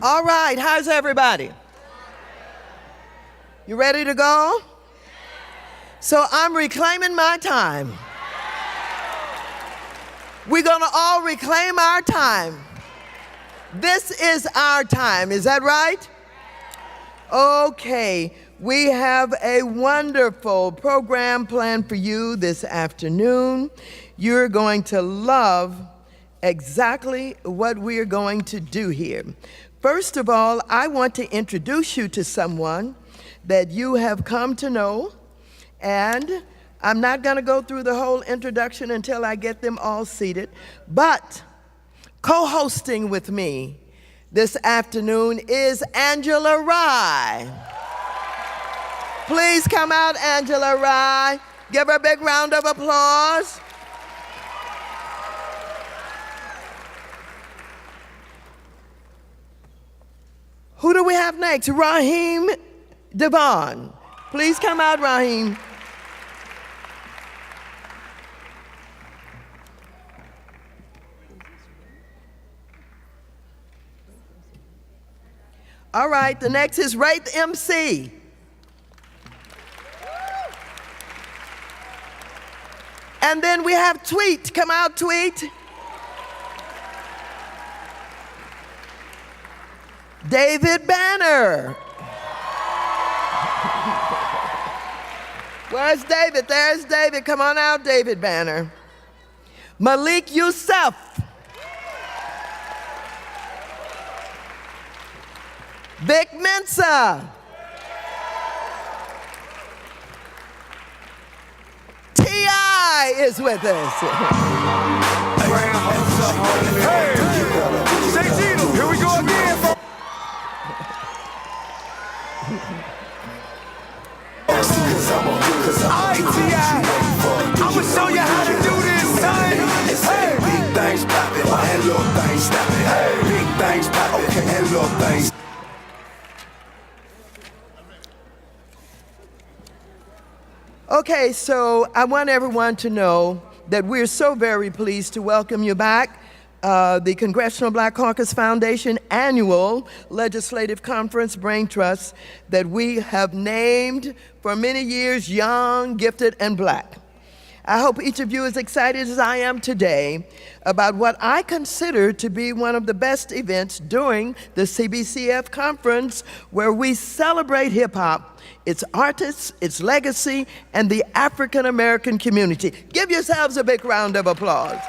All right, how's everybody? You ready to go? So I'm reclaiming my time. We're gonna all reclaim our time. This is our time, is that right? Okay, we have a wonderful program planned for you this afternoon. You're going to love exactly what we're going to do here. First of all, I want to introduce you to someone that you have come to know, and I'm not going to go through the whole introduction until I get them all seated, but co-hosting with me this afternoon is Angela Rye. Please come out, Angela Rye. Give her a big round of applause. Who do we have next? Raheem Devon. Please come out, Raheem. All right, the next is Wraith MC. And then we have Tweet. Come out, Tweet. David Banner. Where's David? There's David. Come on out, David Banner. Malik Youssef. Vic Mensa. T.I. is with us. Hey, here we go again. I'ma show you how to do this, son. Hey, big things poppin', and little things snappin'. Hey, big things poppin', and little things. Okay, so I want everyone to know that we're so very pleased to welcome you back. The Congressional Black Caucus Foundation annual legislative conference, Braintrust, that we have named for many years Young, Gifted, and Black. I hope each of you is excited as I am today about what I consider to be one of the best events during the CBCF conference, where we celebrate hip-hop, its artists, its legacy, and the African American community. Give yourselves a big round of applause.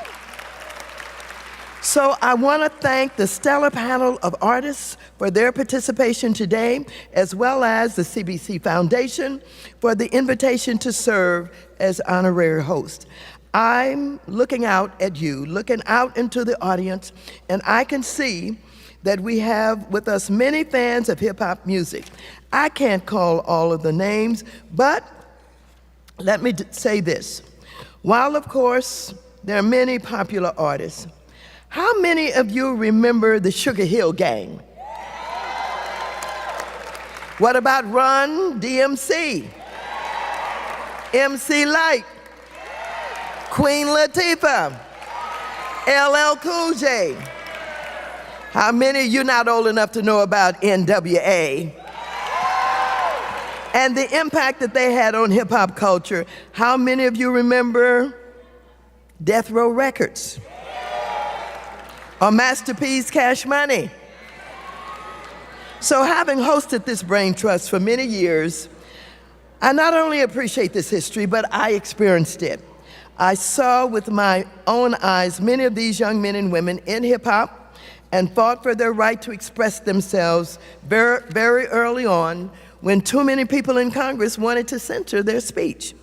So I want to thank the stellar panel of artists for their participation today, as well as the CBC Foundation for the invitation to serve as honorary host. I'm looking out at you, looking out into the audience, and I can see that we have with us many fans of hip-hop music. I can't call all of the names, but let me say this. While, of course, there are many popular artists, how many of you remember the Sugar Hill Gang? What about Run DMC? MC Lyte? Queen Latifah? LL Cool J? How many of you not old enough to know about NWA? And the impact that they had on hip-hop culture. How many of you remember Death Row Records? Or Master P's Cash Money? So having hosted this Braintrust for many years, I not only appreciate this history, but I experienced it. I saw with my own eyes many of these young men and women in hip-hop and fought for their right to express themselves very, very early on, when too many people in Congress wanted to censor their speech.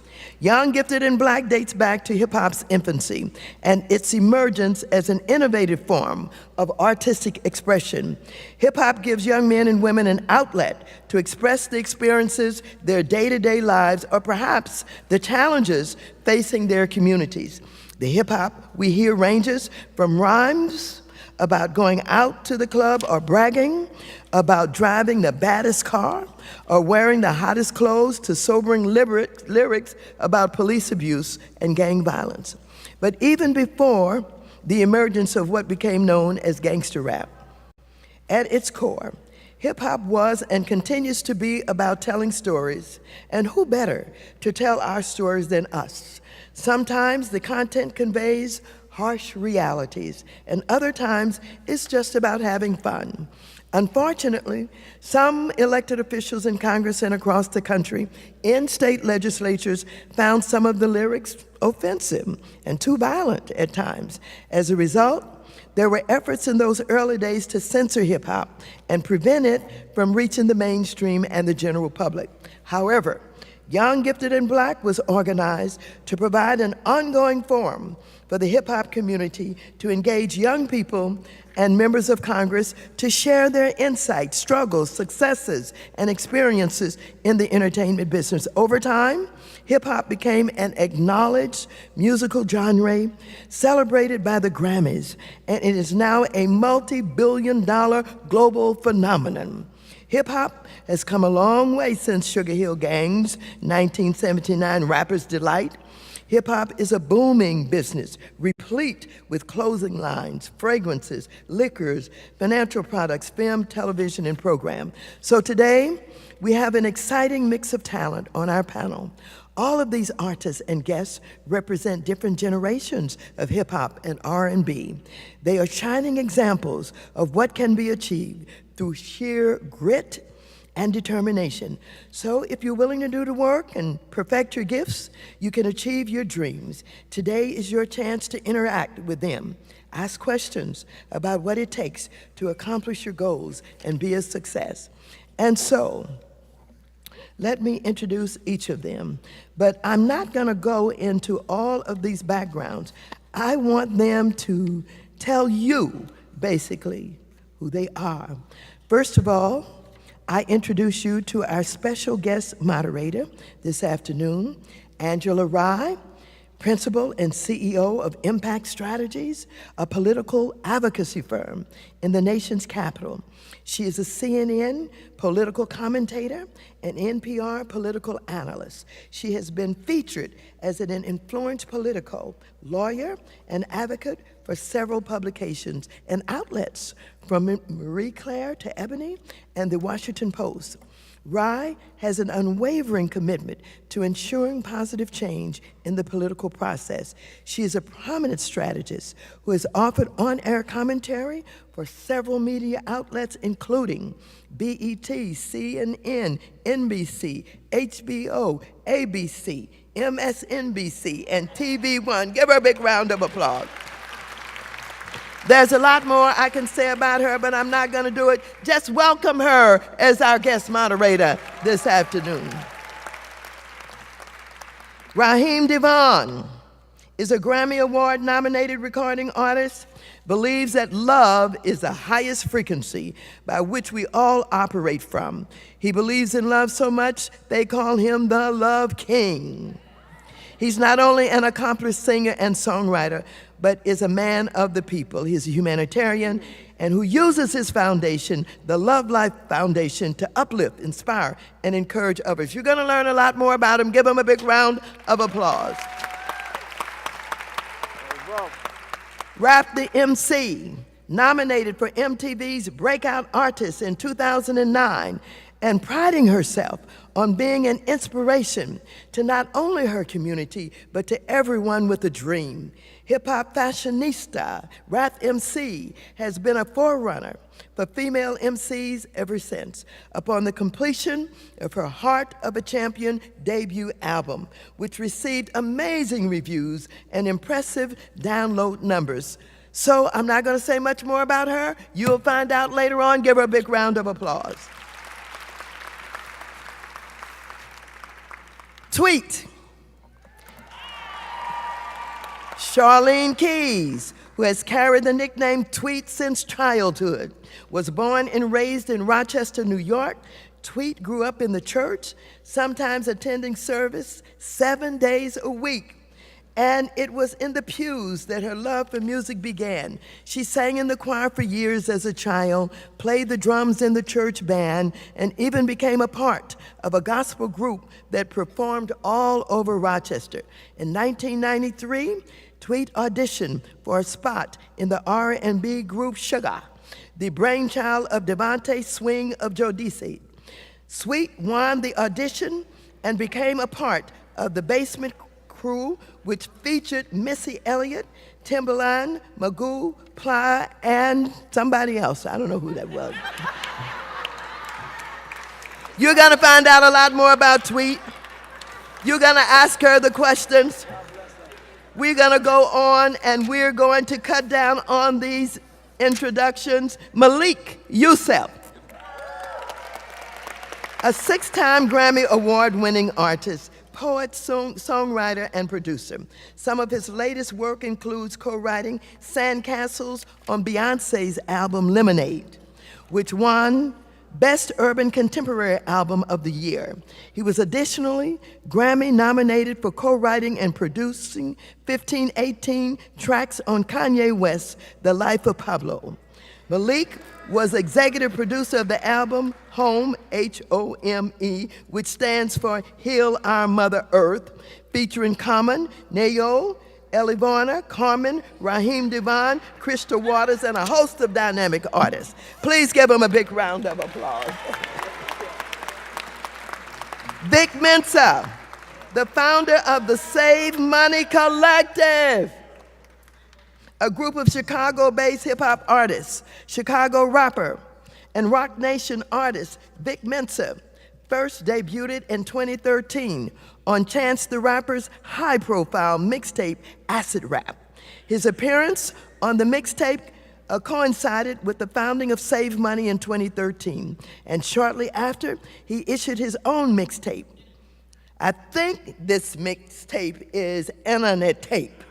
Young, Gifted, and Black dates back to hip-hop's infancy and its emergence as an innovative form of artistic expression. Hip-hop gives young men and women an outlet to express the experiences, their day-to-day lives, or perhaps the challenges facing their communities. The hip-hop we hear ranges from rhymes about going out to the club or bragging, about driving the baddest car or wearing the hottest clothes, to sobering lyrics about police abuse and gang violence. But even before the emergence of what became known as gangster rap, At its core, hip-hop was and continues to be about telling stories, and who better to tell our stories than us? Sometimes the content conveys harsh realities, and other times it's just about having fun. Unfortunately, some elected officials in Congress and across the country in state legislatures found some of the lyrics offensive and too violent at times. As a result, there were efforts in those early days to censor hip-hop and prevent it from reaching the mainstream and the general public. However, Young, Gifted, and Black was organized to provide an ongoing forum for the hip-hop community to engage young people and members of Congress to share their insights, struggles, successes, and experiences in the entertainment business. Over time, hip-hop became an acknowledged musical genre celebrated by the Grammys, and it is now a multi-billion-dollar global phenomenon. Hip-hop has come a long way since Sugar Hill Gang's 1979 Rapper's Delight. Hip-hop is a booming business, replete with clothing lines, fragrances, liquors, financial products, film, television, and program. So today, we have an exciting mix of talent on our panel. All of these artists and guests represent different generations of hip-hop and R&B. They are shining examples of what can be achieved through sheer grit and determination. So if you're willing to do the work and perfect your gifts, you can achieve your dreams. Today is your chance to interact with them. Ask questions about what it takes to accomplish your goals and be a success. And so, let me introduce each of them. But I'm not gonna go into all of these backgrounds. I want them to tell you, basically, who they are. First of all, I introduce you to our special guest moderator this afternoon, Angela Rye, Principal and CEO of Impact Strategies, a political advocacy firm in the nation's capital. She is a CNN political commentator and NPR political analyst. She has been featured as an influential political lawyer and advocate for several publications and outlets, from Marie Claire to Ebony and the Washington Post. Rye has an unwavering commitment to ensuring positive change in the political process. She is a prominent strategist who has offered on-air commentary for several media outlets, including BET, CNN, NBC, HBO, ABC, MSNBC, and TV1. Give her a big round of applause. There's a lot more I can say about her, but I'm not going to do it. Just welcome her as our guest moderator this afternoon. Raheem DeVaughn is a Grammy Award-nominated recording artist, believes that love is the highest frequency by which we all operate from. He believes in love so much, they call him the Love King. He's not only an accomplished singer and songwriter, but is a man of the people. He's a humanitarian and who uses his foundation, the Love Life Foundation, to uplift, inspire, and encourage others. You're gonna learn a lot more about him. Give him a big round of applause. Rap the MC, nominated for MTV's Breakout Artist in 2009, and priding herself on being an inspiration to not only her community, but to everyone with a dream. Hip-hop fashionista, Rap MC, has been a forerunner for female MCs ever since, upon the completion of her Heart of a Champion debut album, which received amazing reviews and impressive download numbers. So I'm not gonna say much more about her. You'll find out later on. Give her a big round of applause. Tweet. Charlene Keys, who has carried the nickname Tweet since childhood, was born and raised in Rochester, New York. Tweet grew up in the church, sometimes attending service 7 days a week. And it was in the pews that her love for music began. She sang in the choir for years as a child, played the drums in the church band, and even became a part of a gospel group that performed all over Rochester. In 1993, Tweet auditioned for a spot in the R&B group Sugar, the brainchild of Devontae Swing of Jodeci. Sweet won the audition and became a part of the Basement Crew, which featured Missy Elliott, Timbaland, Magoo, Ply, and somebody else. I don't know who that was. You're gonna find out a lot more about Tweet. You're gonna ask her the questions. We're gonna go on and we're going to cut down on these introductions. Malik Youssef, a 6-time Grammy Award-winning artist, poet, songwriter, and producer. Some of his latest work includes co-writing Sandcastles on Beyoncé's album Lemonade, which won Best Urban Contemporary Album of the Year. He was additionally Grammy nominated for co-writing and producing 1518 tracks on Kanye West's The Life of Pablo. Malik was executive producer of the album Home, H-O-M-E, which stands for Heal Our Mother Earth, featuring Common, Nayo, Elivana, Carmen, Raheem Devon, Crystal Waters, and a host of dynamic artists. Please give them a big round of applause. Vic Mensa, the founder of the Save Money Collective, a group of Chicago-based hip-hop artists. Chicago rapper and Rock Nation artist Vic Mensa first debuted in 2013 on Chance the Rapper's high-profile mixtape, Acid Rap. His appearance on the mixtape coincided with the founding of Save Money in 2013, and shortly after, he issued his own mixtape. I think this mixtape is internet tape,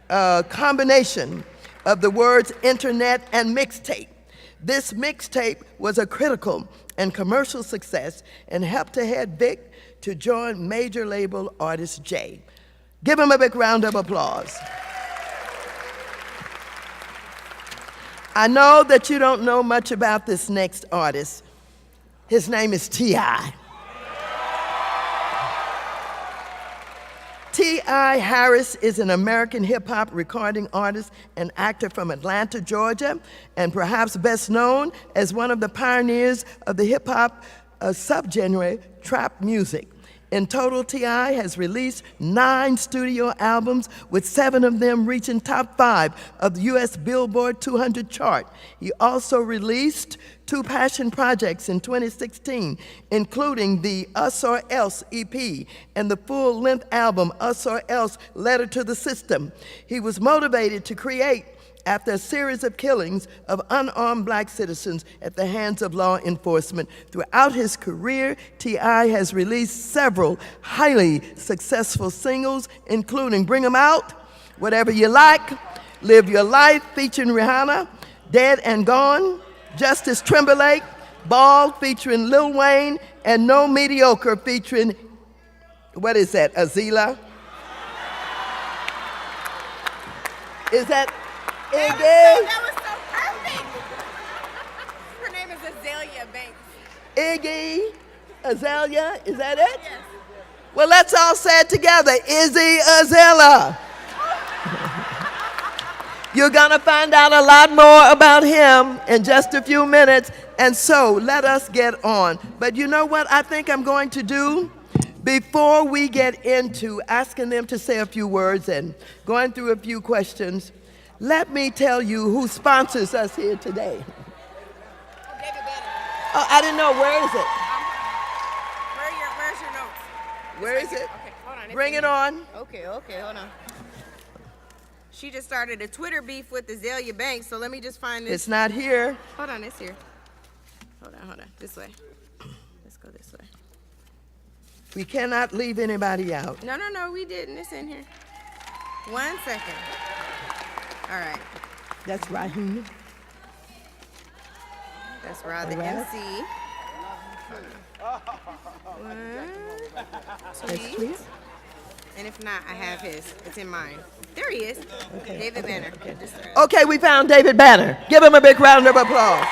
a combination of the words internet and mixtape. This mixtape was a critical and commercial success and helped ahead Vic to join major label artist Jay. Give him a big round of applause. I know that you don't know much about this next artist. His name is T.I. T.I. Harris is an American hip-hop recording artist and actor from Atlanta, Georgia, and perhaps best known as one of the pioneers of the hip-hop subgenre trap music. In total, T.I. has released 9 studio albums, with 7 of them reaching top 5 of the U.S. Billboard 200 chart. He also released 2 passion projects in 2016, including the Us or Else EP and the full-length album Us or Else Letter to the System. He was motivated to create after a series of killings of unarmed black citizens at the hands of law enforcement. Throughout his career, T.I. has released several highly successful singles, including Bring 'Em Out, Whatever You Like, Live Your Life featuring Rihanna, Dead and Gone, Justice Timberlake, Ball featuring Lil Wayne, and No Mediocre featuring, what is that, Azila? Is that Iggy? That was so perfect. Her name is Azalea Banks. Iggy Azalea, is that it? Yes. Well, let's all say it together. Izzy Azalea. You're gonna find out a lot more about him in just a few minutes, and so let us get on. But you know what I think I'm going to do? Before we get into asking them to say a few words and going through a few questions, let me tell you who sponsors us here today. David Banner. Oh, I didn't know. Where is it? Where's your notes? Where is it? Okay, hold on. Bring it on. Okay, hold on. She just started a Twitter beef with Azalea Banks, so let me just find this. It's not here. Hold on, it's here. Hold on. This way. Let's go this way. We cannot leave anybody out. No, we didn't. It's in here. 1 second. All right. That's Raheem. That's Rod, the All right. MC. 1, That's tweet. Tweet. And if not, I have his. It's in mine. There he is. Okay. David Banner. Just, Okay, we found David Banner. Give him a big round of applause.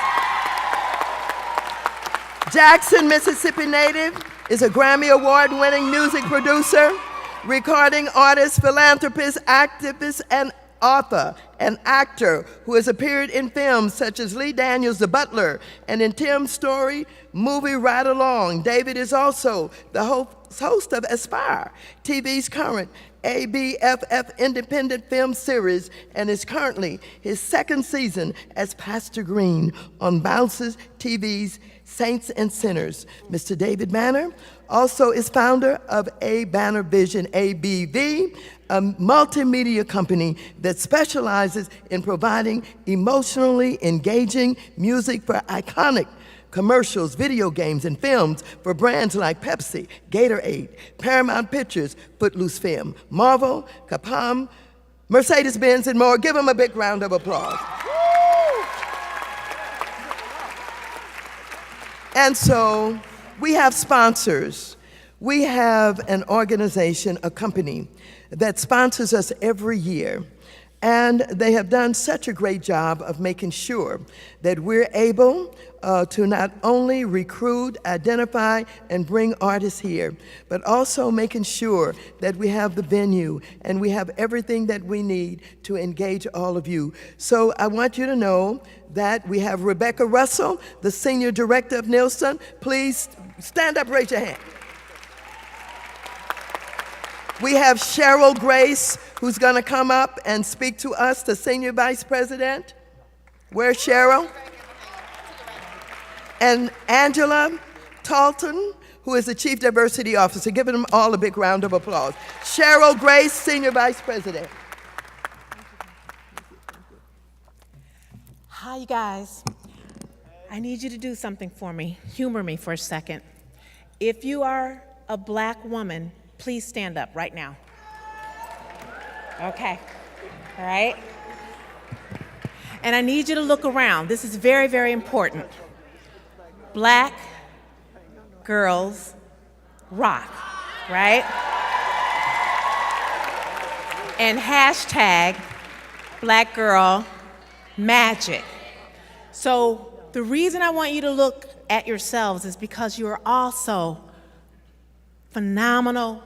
Jackson, Mississippi native, is a Grammy Award-winning music producer, recording artist, philanthropist, activist, and author, an actor who has appeared in films such as Lee Daniels' The Butler and in Tim's Story movie Ride Along. David is also the host of Aspire, TV's current ABFF independent film series, and is currently his second season as Pastor Green on Bounces TV's Saints and Sinners. Mr. David Banner also is founder of A Banner Vision, ABV, a multimedia company that specializes in providing emotionally engaging music for iconic commercials, video games, and films for brands like Pepsi, Gatorade, Paramount Pictures, Footloose Film, Marvel, Capcom, Mercedes-Benz, and more. Give them a big round of applause. And so we have sponsors. We have an organization, a company, that sponsors us every year. And they have done such a great job of making sure that we're able to not only recruit, identify, and bring artists here, but also making sure that we have the venue and we have everything that we need to engage all of you. So I want you to know that we have Rebecca Russell, the Senior Director of Nielsen. Please stand up, raise your hand. We have Cheryl Grace, who's going to come up and speak to us, the Senior Vice President. Where's Cheryl? And Angela Talton, who is the Chief Diversity Officer. Give them all a big round of applause. Cheryl Grace, Senior Vice President. Hi, you guys. I need you to do something for me. Humor me for a second. If you are a black woman, please stand up right now. Okay, all right? And I need you to look around. This is very, very important. Black girls rock, right? And hashtag Black Girl Magic. So the reason I want you to look at yourselves is because you are also phenomenal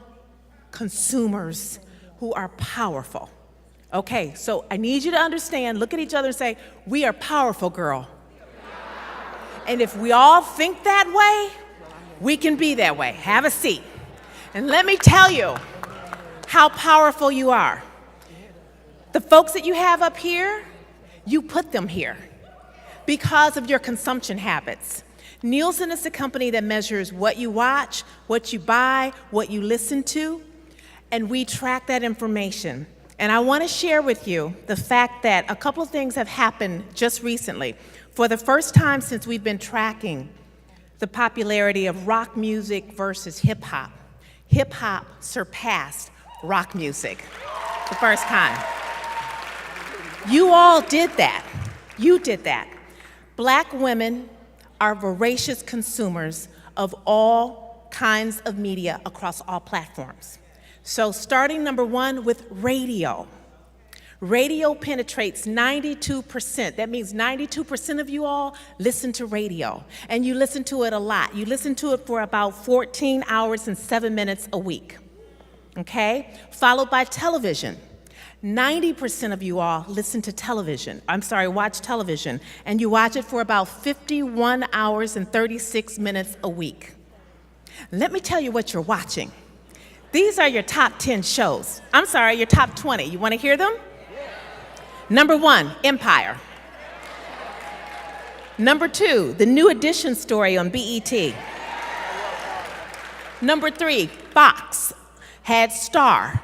consumers who are powerful. Okay, so I need you to understand, look at each other and say, we are powerful, girl. And if we all think that way, we can be that way. Have a seat. And let me tell you how powerful you are. The folks that you have up here, you put them here because of your consumption habits. Nielsen is the company that measures what you watch, what you buy, what you listen to, and we track that information. And I want to share with you the fact that a couple of things have happened just recently. For the first time since we've been tracking the popularity of rock music versus hip hop surpassed rock music the first time. You all did that. You did that. Black women are voracious consumers of all kinds of media across all platforms. So starting number one with radio. Radio penetrates 92%. That means 92% of you all listen to radio, and you listen to it a lot. You listen to it for about 14 hours and 7 minutes a week, okay? Followed by television. 90% of you all listen to television, watch television, and you watch it for about 51 hours and 36 minutes a week. Let me tell you what you're watching. These are your top 10 shows. Your top 20. You want to hear them? Number 1, Empire. Number 2, the New Edition story on BET. Number 3, Fox had Star,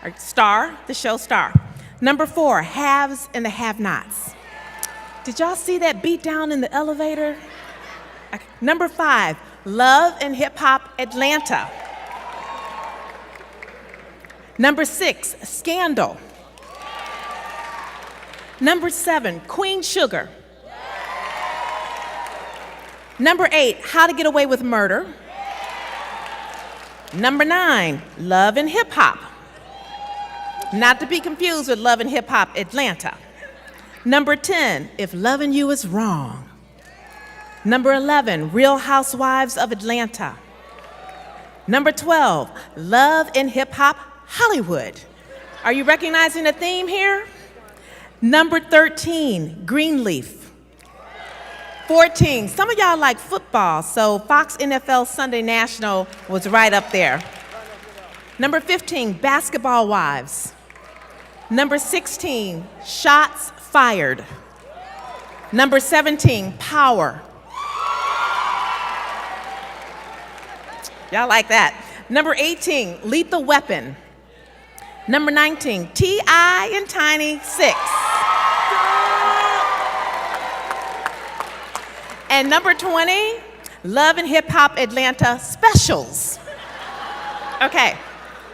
the show Star. Number 4, Haves and the Have-Nots. Did y'all see that beat down in the elevator? Number 5, Love and Hip Hop Atlanta. Number 6, Scandal. Number 7, Queen Sugar. Number 8, How to Get Away with Murder. Number 9, Love and Hip Hop. Not to be confused with Love and Hip Hop Atlanta. Number 10, If Loving You Is Wrong. Number 11, Real Housewives of Atlanta. Number 12, Love and Hip Hop Hollywood. Are you recognizing the theme here? Number 13, Greenleaf. 14, some of y'all like football, so Fox NFL Sunday National was right up there. Number 15, Basketball Wives. Number 16, Shots Fired. Number 17, Power. Y'all like that. Number 18, Lethal Weapon. Number 19, T.I. and Tiny 6. And number 20, Love and Hip Hop Atlanta Specials. Okay,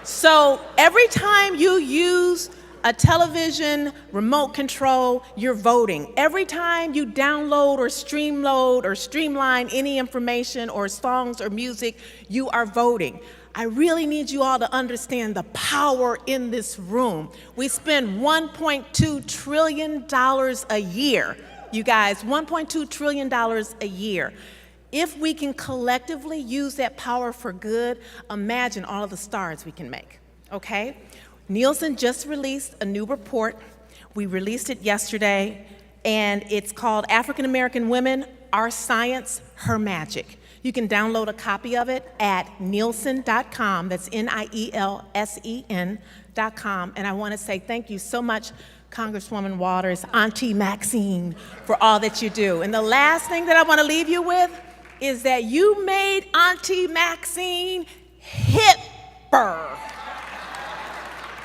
so every time you use a television remote control, you're voting. Every time you download or streamline any information or songs or music, you are voting. I really need you all to understand the power in this room. We spend $1.2 trillion a year. You guys, $1.2 trillion a year. If we can collectively use that power for good, imagine all of the stars we can make, okay? Nielsen just released a new report. We released it yesterday, and it's called African American Women, Our Science, Her Magic. You can download a copy of it at Nielsen.com, that's Nielsen.com, and I want to say thank you so much, Congresswoman Waters, Auntie Maxine, for all that you do. And the last thing that I want to leave you with is that you made Auntie Maxine hipper.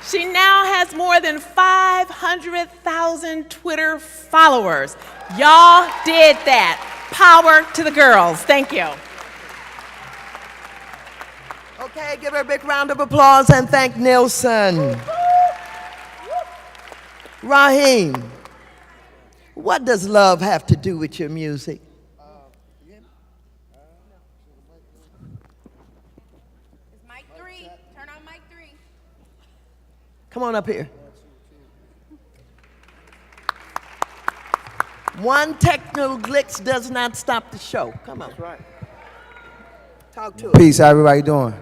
She now has more than 500,000 Twitter followers. Y'all did that. Power to the girls. Thank you. Okay, give her a big round of applause and thank Nielsen. Raheem, what does love have to do with your music? It's mic 3. Turn on mic 3. Come on up here. One technical glitch does not stop the show. Come on. That's right. Talk to us. Peace, how everybody doing?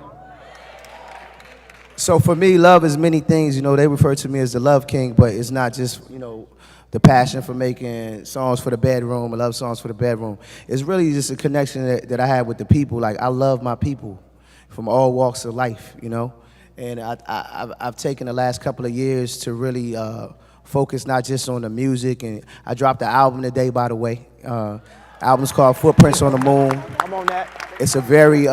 So for me, love is many things. You know, they refer to me as the love king, but it's not just, you know, the passion for making songs for the bedroom or love songs for the bedroom. It's really just a connection that I have with the people. Like, I love my people from all walks of life, you know? And I've taken the last couple of years to really focus not just on the music. And I dropped the album today, by the way. Album's called Footprints on the Moon. I'm on that. It's a very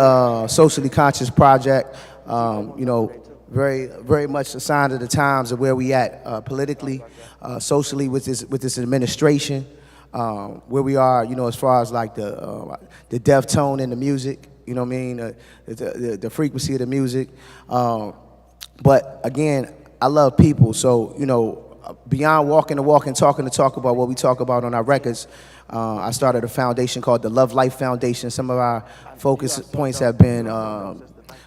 socially conscious project, you know, very much a sign of the times of where we at politically, socially with this administration, where we are, you know, as far as like the deaf tone in the music, you know what I mean, the frequency of the music. But again, I love people, so, you know, beyond walking the walk and talking the talk about what we talk about on our records, I started a foundation called the Love Life Foundation. Some of our focus points have been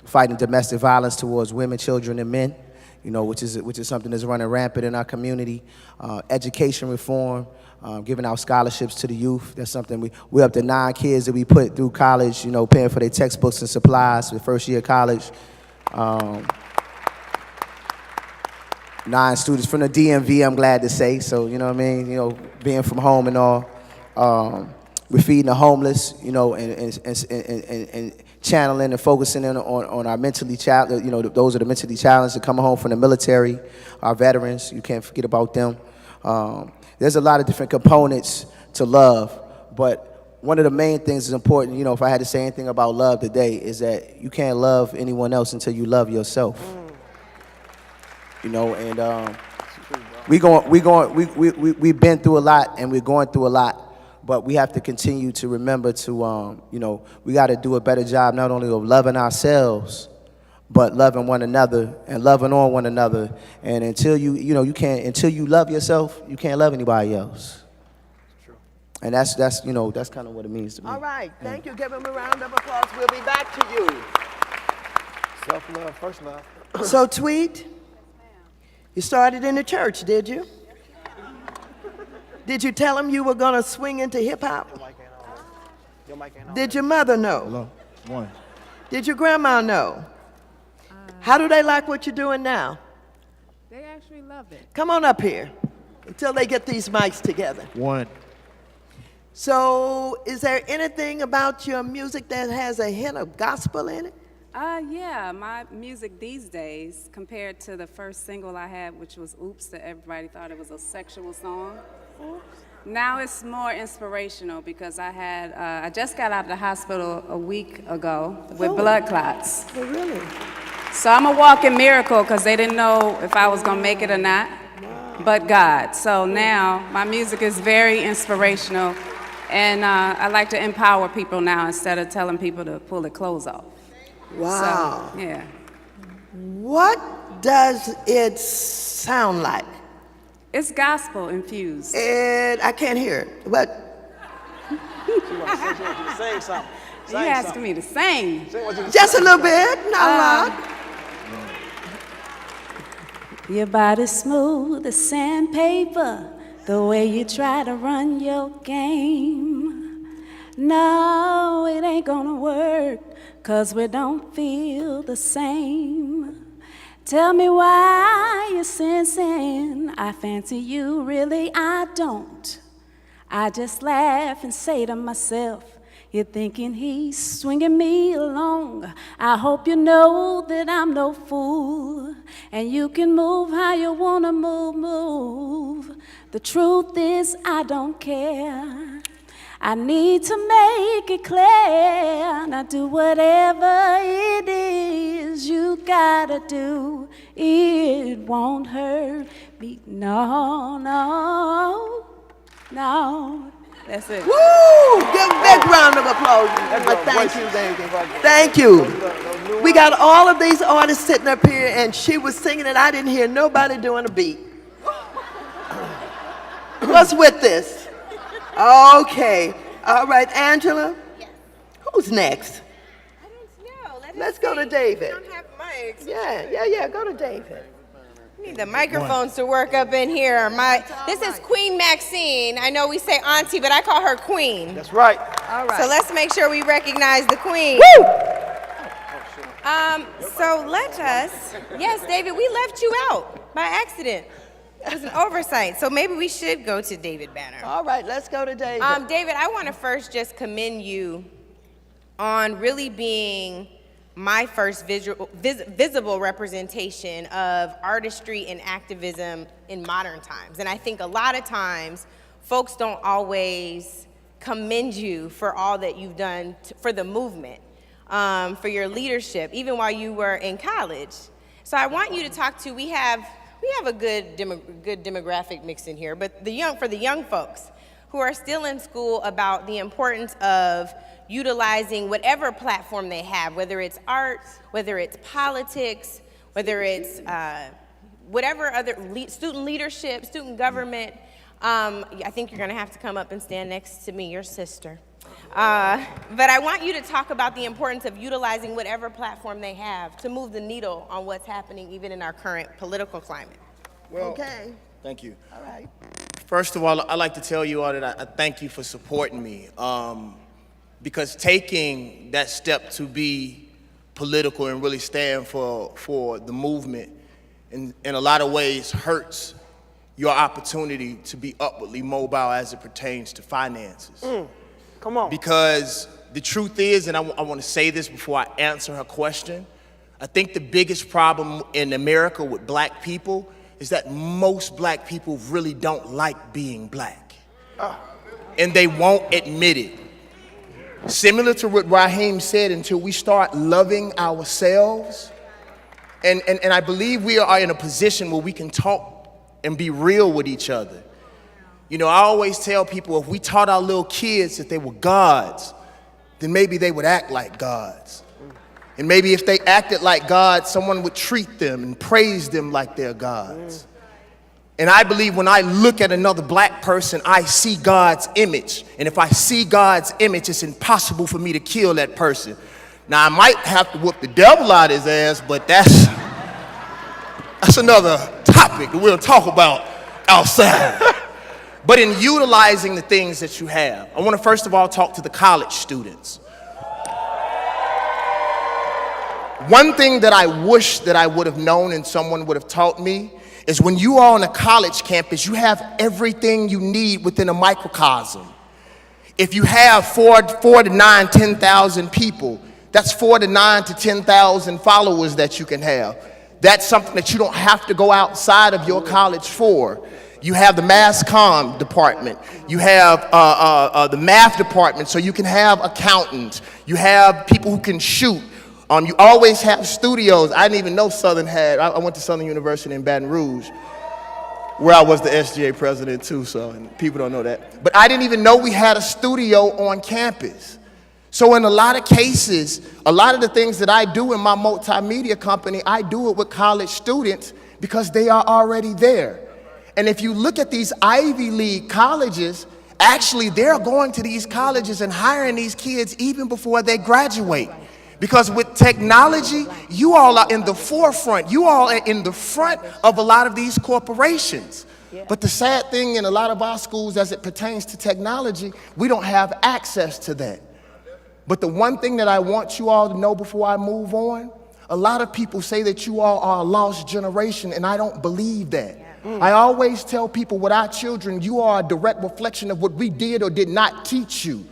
fighting domestic violence towards women, children, and men, you know, which is something that's running rampant in our community. Education reform, giving out scholarships to the youth. That's something we're up to 9 kids that we put through college, you know, paying for their textbooks and supplies for the first year of college. 9 students from the DMV, I'm glad to say. So, you know what I mean, you know, being from home and all. We're feeding the homeless, you know, and channeling and focusing in on our mentally challenged, you know, those are the mentally challenged that come home from the military, our veterans, you can't forget about them. There's a lot of different components to love, but one of the main things that's important, you know, if I had to say anything about love today, is that you can't love anyone else until you love yourself. You know, and we've been through a lot and we're going through a lot. But we have to continue to remember to, you know, we got to do a better job not only of loving ourselves, but loving one another and loving on one another. And until you love yourself, you can't love anybody else. True. And that's you know, that's kind of what it means to me. All right, thank you. Give him a round of applause. We'll be back to you. Self-love, first love. So, Tweet, you started in the church, did you? Did you tell him you were going to swing into hip-hop? Did your mother know? Hello, one. Did your grandma know? How do they like what you're doing now? They actually love it. Come on up here. until they get these mics together. One. So, is there anything about your music that has a hint of gospel in it? Yeah, my music these days, compared to the first single I had, which was Oops, that everybody thought it was a sexual song. Now it's more inspirational because I just got out of the hospital a week ago with blood clots. Oh, really? So I'm a walking miracle because they didn't know if I was gonna make it or not, but God. So now my music is very inspirational, and I like to empower people now instead of telling people to pull their clothes off. Wow. So, yeah. What does it sound like? It's gospel infused. I can't hear it. What? She wants you to sing something. You asking me to sing? Just a little bit, not a lot. Your body's smooth as sandpaper, the way you try to run your game. No, it ain't gonna work, 'cause we don't feel the same. Tell me why you're sensing I fancy you, really I don't. I just laugh and say to myself, you're thinking he's swinging me along. I hope you know that I'm no fool, and you can move how you wanna move. The truth is I don't care. I need to make it clear. Now do whatever it is you gotta do. It won't hurt me. No, no, no. That's it. Woo! Give a big round of applause. Thank you, baby. Thank you. We got all of these artists sitting up here, and she was singing it. I didn't hear nobody doing a beat. What's with this? Okay. All right, Angela. Yes. Who's next? I don't know. Let's go to David. We don't have mics. Yeah. Go to David. We need the microphones to work up in here. This is Queen Maxine. I know we say auntie, but I call her Queen. That's right. All right. So let's make sure we recognize the Queen. Woo! So let us, yes, David, we left you out by accident. It was an oversight. So maybe we should go to David Banner. All right, let's go to David. David, I want to first just commend you on really being my first visible representation of artistry and activism in modern times. And I think a lot of times folks don't always commend you for all that you've done for the movement, for your leadership, even while you were in college. So I want you to talk to, we have a good demographic mix in here, but for the young folks who are still in school, about the importance of utilizing whatever platform they have, whether it's art, whether it's politics, whether it's whatever other student leadership, student government. I think you're gonna have to come up and stand next to me, your sister. But I want you to talk about the importance of utilizing whatever platform they have to move the needle on what's happening even in our current political climate. Well, Okay. thank you. All right. First of all, I'd like to tell you all that I thank you for supporting me. Because taking that step to be political and really stand for the movement in a lot of ways hurts your opportunity to be upwardly mobile as it pertains to finances. Come on. Because the truth is, and I want to say this before I answer her question, I think the biggest problem in America with black people is that most black people really don't like being black. And they won't admit it. Similar to what Raheem said, until we start loving ourselves, and I believe we are in a position where we can talk and be real with each other. You know, I always tell people, if we taught our little kids that they were gods, then maybe they would act like gods. And maybe if they acted like gods, someone would treat them and praise them like they're gods. And I believe when I look at another black person, I see God's image. And if I see God's image, it's impossible for me to kill that person. Now, I might have to whoop the devil out of his ass, but that's another topic that we'll talk about outside. But in utilizing the things that you have, I want to first of all talk to the college students. One thing that I wish that I would have known and someone would have taught me is when you are on a college campus, you have everything you need within a microcosm. If you have 4 to 9, 10,000 people, that's 4 to 9 to 10,000 followers that you can have. That's something that you don't have to go outside of your college for. You have the mass comm department. You have the math department, so you can have accountants. You have people who can shoot. You always have studios. I didn't even know Southern had. I went to Southern University in Baton Rouge, where I was the SGA president too, so and people don't know that. But I didn't even know we had a studio on campus. So in a lot of cases, a lot of the things that I do in my multimedia company, I do it with college students because they are already there. And if you look at these Ivy League colleges, actually they're going to these colleges and hiring these kids even before they graduate. Because with technology, you all are in the forefront. You all are in the front of a lot of these corporations. But the sad thing in a lot of our schools as it pertains to technology, we don't have access to that. But the one thing that I want you all to know before I move on, a lot of people say that you all are a lost generation, and I don't believe that. I always tell people with our children, you are a direct reflection of what we did or did not teach you.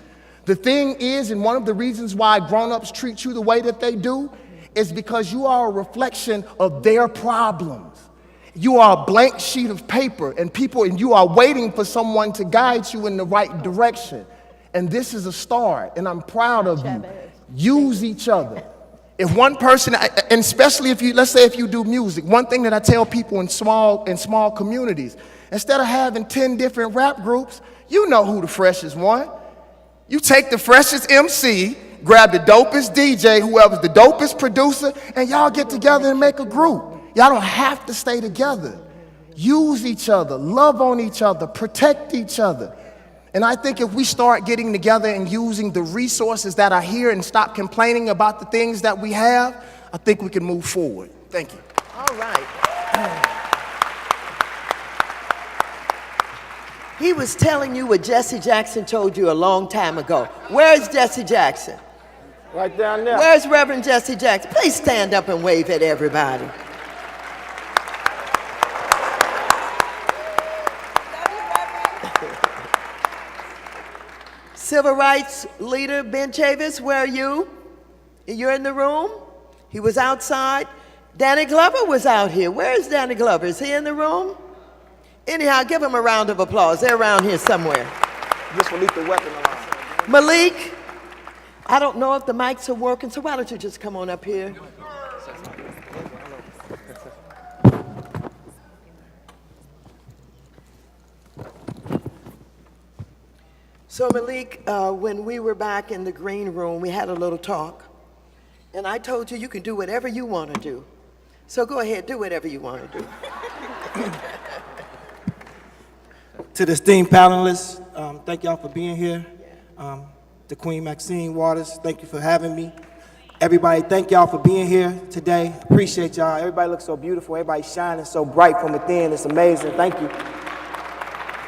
The thing is, and one of the reasons why grown-ups treat you the way that they do, is because you are a reflection of their problems. You are a blank sheet of paper, and you are waiting for someone to guide you in the right direction. And this is a start, and I'm proud of you. Use each other. If one person, and especially if let's say if you do music, one thing that I tell people in small communities, instead of having 10 different rap groups, you know who the freshest one. You take the freshest MC, grab the dopest DJ, whoever's the dopest producer, and y'all get together and make a group. Y'all don't have to stay together. Use each other, love on each other, protect each other. And I think if we start getting together and using the resources that are here and stop complaining about the things that we have, I think we can move forward. Thank you. All right. He was telling you what Jesse Jackson told you a long time ago. Where's Jesse Jackson? Right down there. Where's Reverend Jesse Jackson? Please stand up and wave at everybody. Civil rights leader Ben Chavis, where are you? You're in the room? He was outside. Danny Glover was out here. Where is Danny Glover? Is he in the room? Anyhow, give him a round of applause. They're around here somewhere. Just release the weapon alarm. Malik, I don't know if the mics are working, so why don't you just come on up here? So Malik, when we were back in the green room, we had a little talk, and I told you can do whatever you want to do. So go ahead, do whatever you want to do. To the esteemed panelists, thank y'all for being here. To Queen Maxine Waters, thank you for having me. Everybody, thank y'all for being here today. Appreciate y'all. Everybody looks so beautiful. Everybody's shining so bright from within. It's amazing. Thank you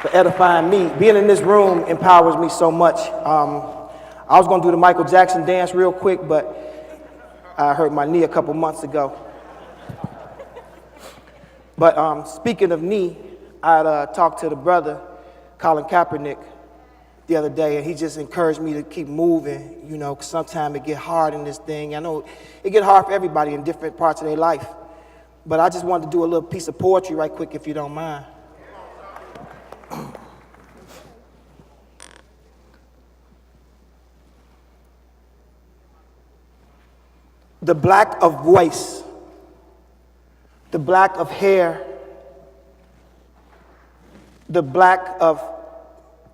for edifying me. Being in this room empowers me so much. I was going to do the Michael Jackson dance real quick, but I hurt my knee a couple months ago. But speaking of knee, I talked to the brother, Colin Kaepernick, the other day, and he just encouraged me to keep moving, you know, 'cause sometimes it get hard in this thing. I know it get hard for everybody in different parts of their life, but I just wanted to do a little piece of poetry right quick, if you don't mind. The black of voice, the black of hair, the black of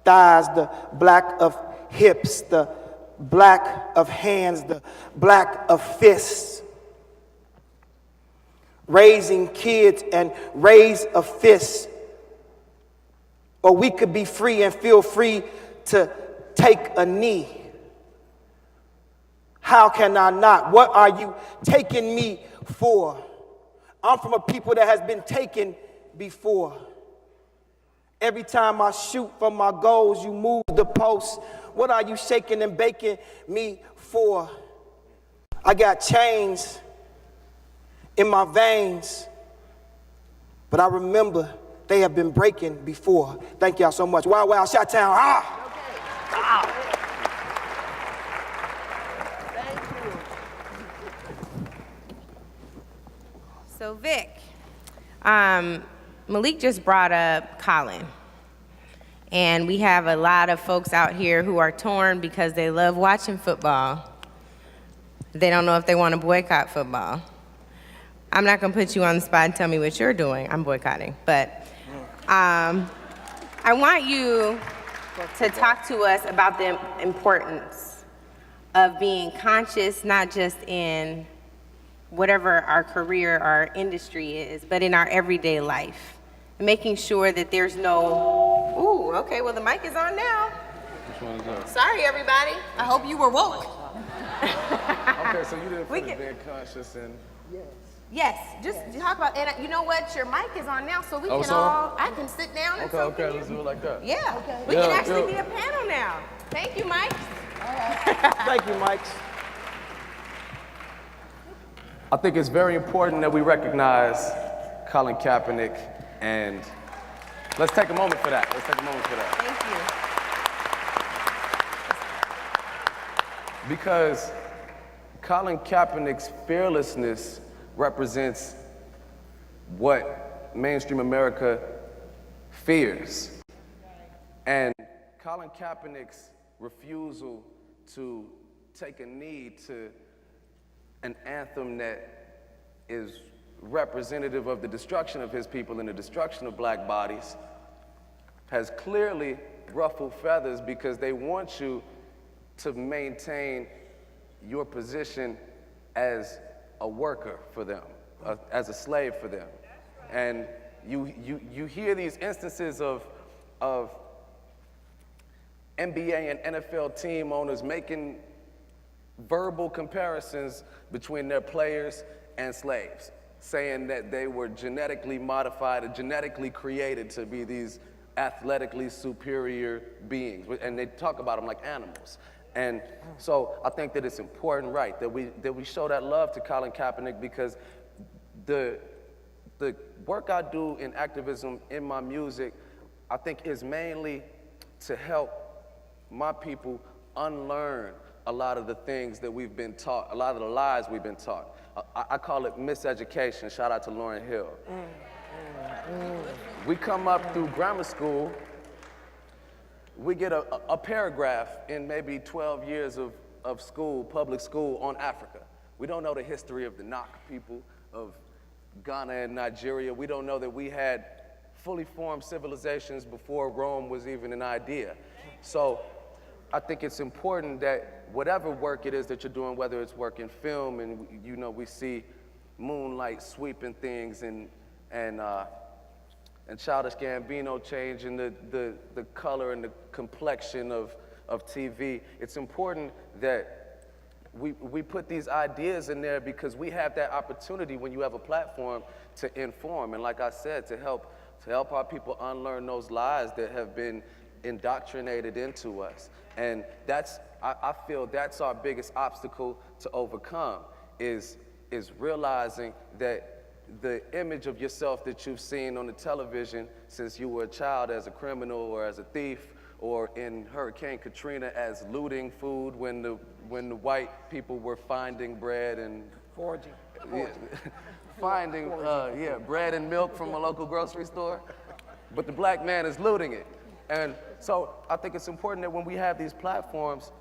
thighs, the black of hips, the black of hands, the black of fists. Raising kids and raise a fist. Or we could be free and feel free to take a knee. How can I not? What are you taking me for? I'm from a people that has been taken before. Every time I shoot for my goals, you move the post. What are you shaking and baking me for? I got chains in my veins. but I remember they have been breaking before. Thank y'all so much. Wow, wow, Chi-Town, ah! So Vic, Malik just brought up Colin. And we have a lot of folks out here who are torn because they love watching football. They don't know if they want to boycott football. I'm not gonna put you on the spot and tell me what you're doing. I'm boycotting, but I want you to talk to us about the importance of being conscious, not just in whatever our career, our industry is, but in our everyday life. Making sure that there's no, ooh, okay, well the mic is on now. Which one is that? Sorry everybody, I hope you were woke. Okay, so you didn't finish being conscious and... Yes, just talk about, and you know what, your mic is on now, so we can so? all, I can sit down and so Okay, can let's you. do it like that. Yeah, we can actually be a panel now. Thank you, Mike. Thank you, Mike. I think it's very important that we recognize Colin Kaepernick, and let's take a moment for that. Let's take a moment for that. Thank you. Because Colin Kaepernick's fearlessness represents what mainstream America fears. And Colin Kaepernick's refusal to take a knee to an anthem that is representative of the destruction of his people and the destruction of black bodies has clearly ruffled feathers because they want you to maintain your position as a worker for them, as a slave for them. And you hear these instances of NBA and NFL team owners making verbal comparisons between their players and slaves, saying that they were genetically modified or genetically created to be these athletically superior beings. And they talk about them like animals. And so I think that it's important, right, that we show that love to Colin Kaepernick, because the work I do in activism in my music, I think is mainly to help my people unlearn a lot of the things that we've been taught, a lot of the lies we've been taught. I call it miseducation. Shout out to Lauryn Hill. We come up through grammar school, we get a paragraph in maybe 12 years of school, public school, on Africa. We don't know the history of the Nok people of Ghana and Nigeria. We don't know that we had fully formed civilizations before Rome was even an idea. So I think it's important that whatever work it is that you're doing, whether it's work in film, and you know, we see Moonlight sweeping things, and Childish Gambino changing the color and the complexion of TV. It's important that we put these ideas in there because we have that opportunity when you have a platform to inform, and like I said, to help our people unlearn those lies that have been indoctrinated into us. And I feel that's our biggest obstacle to overcome, is realizing that the image of yourself that you've seen on the television since you were a child as a criminal or as a thief, or in Hurricane Katrina as looting food when the white people were finding bread and foraging. Finding bread and milk from a local grocery store, but the black man is looting it. And so I think it's important that when we have these platforms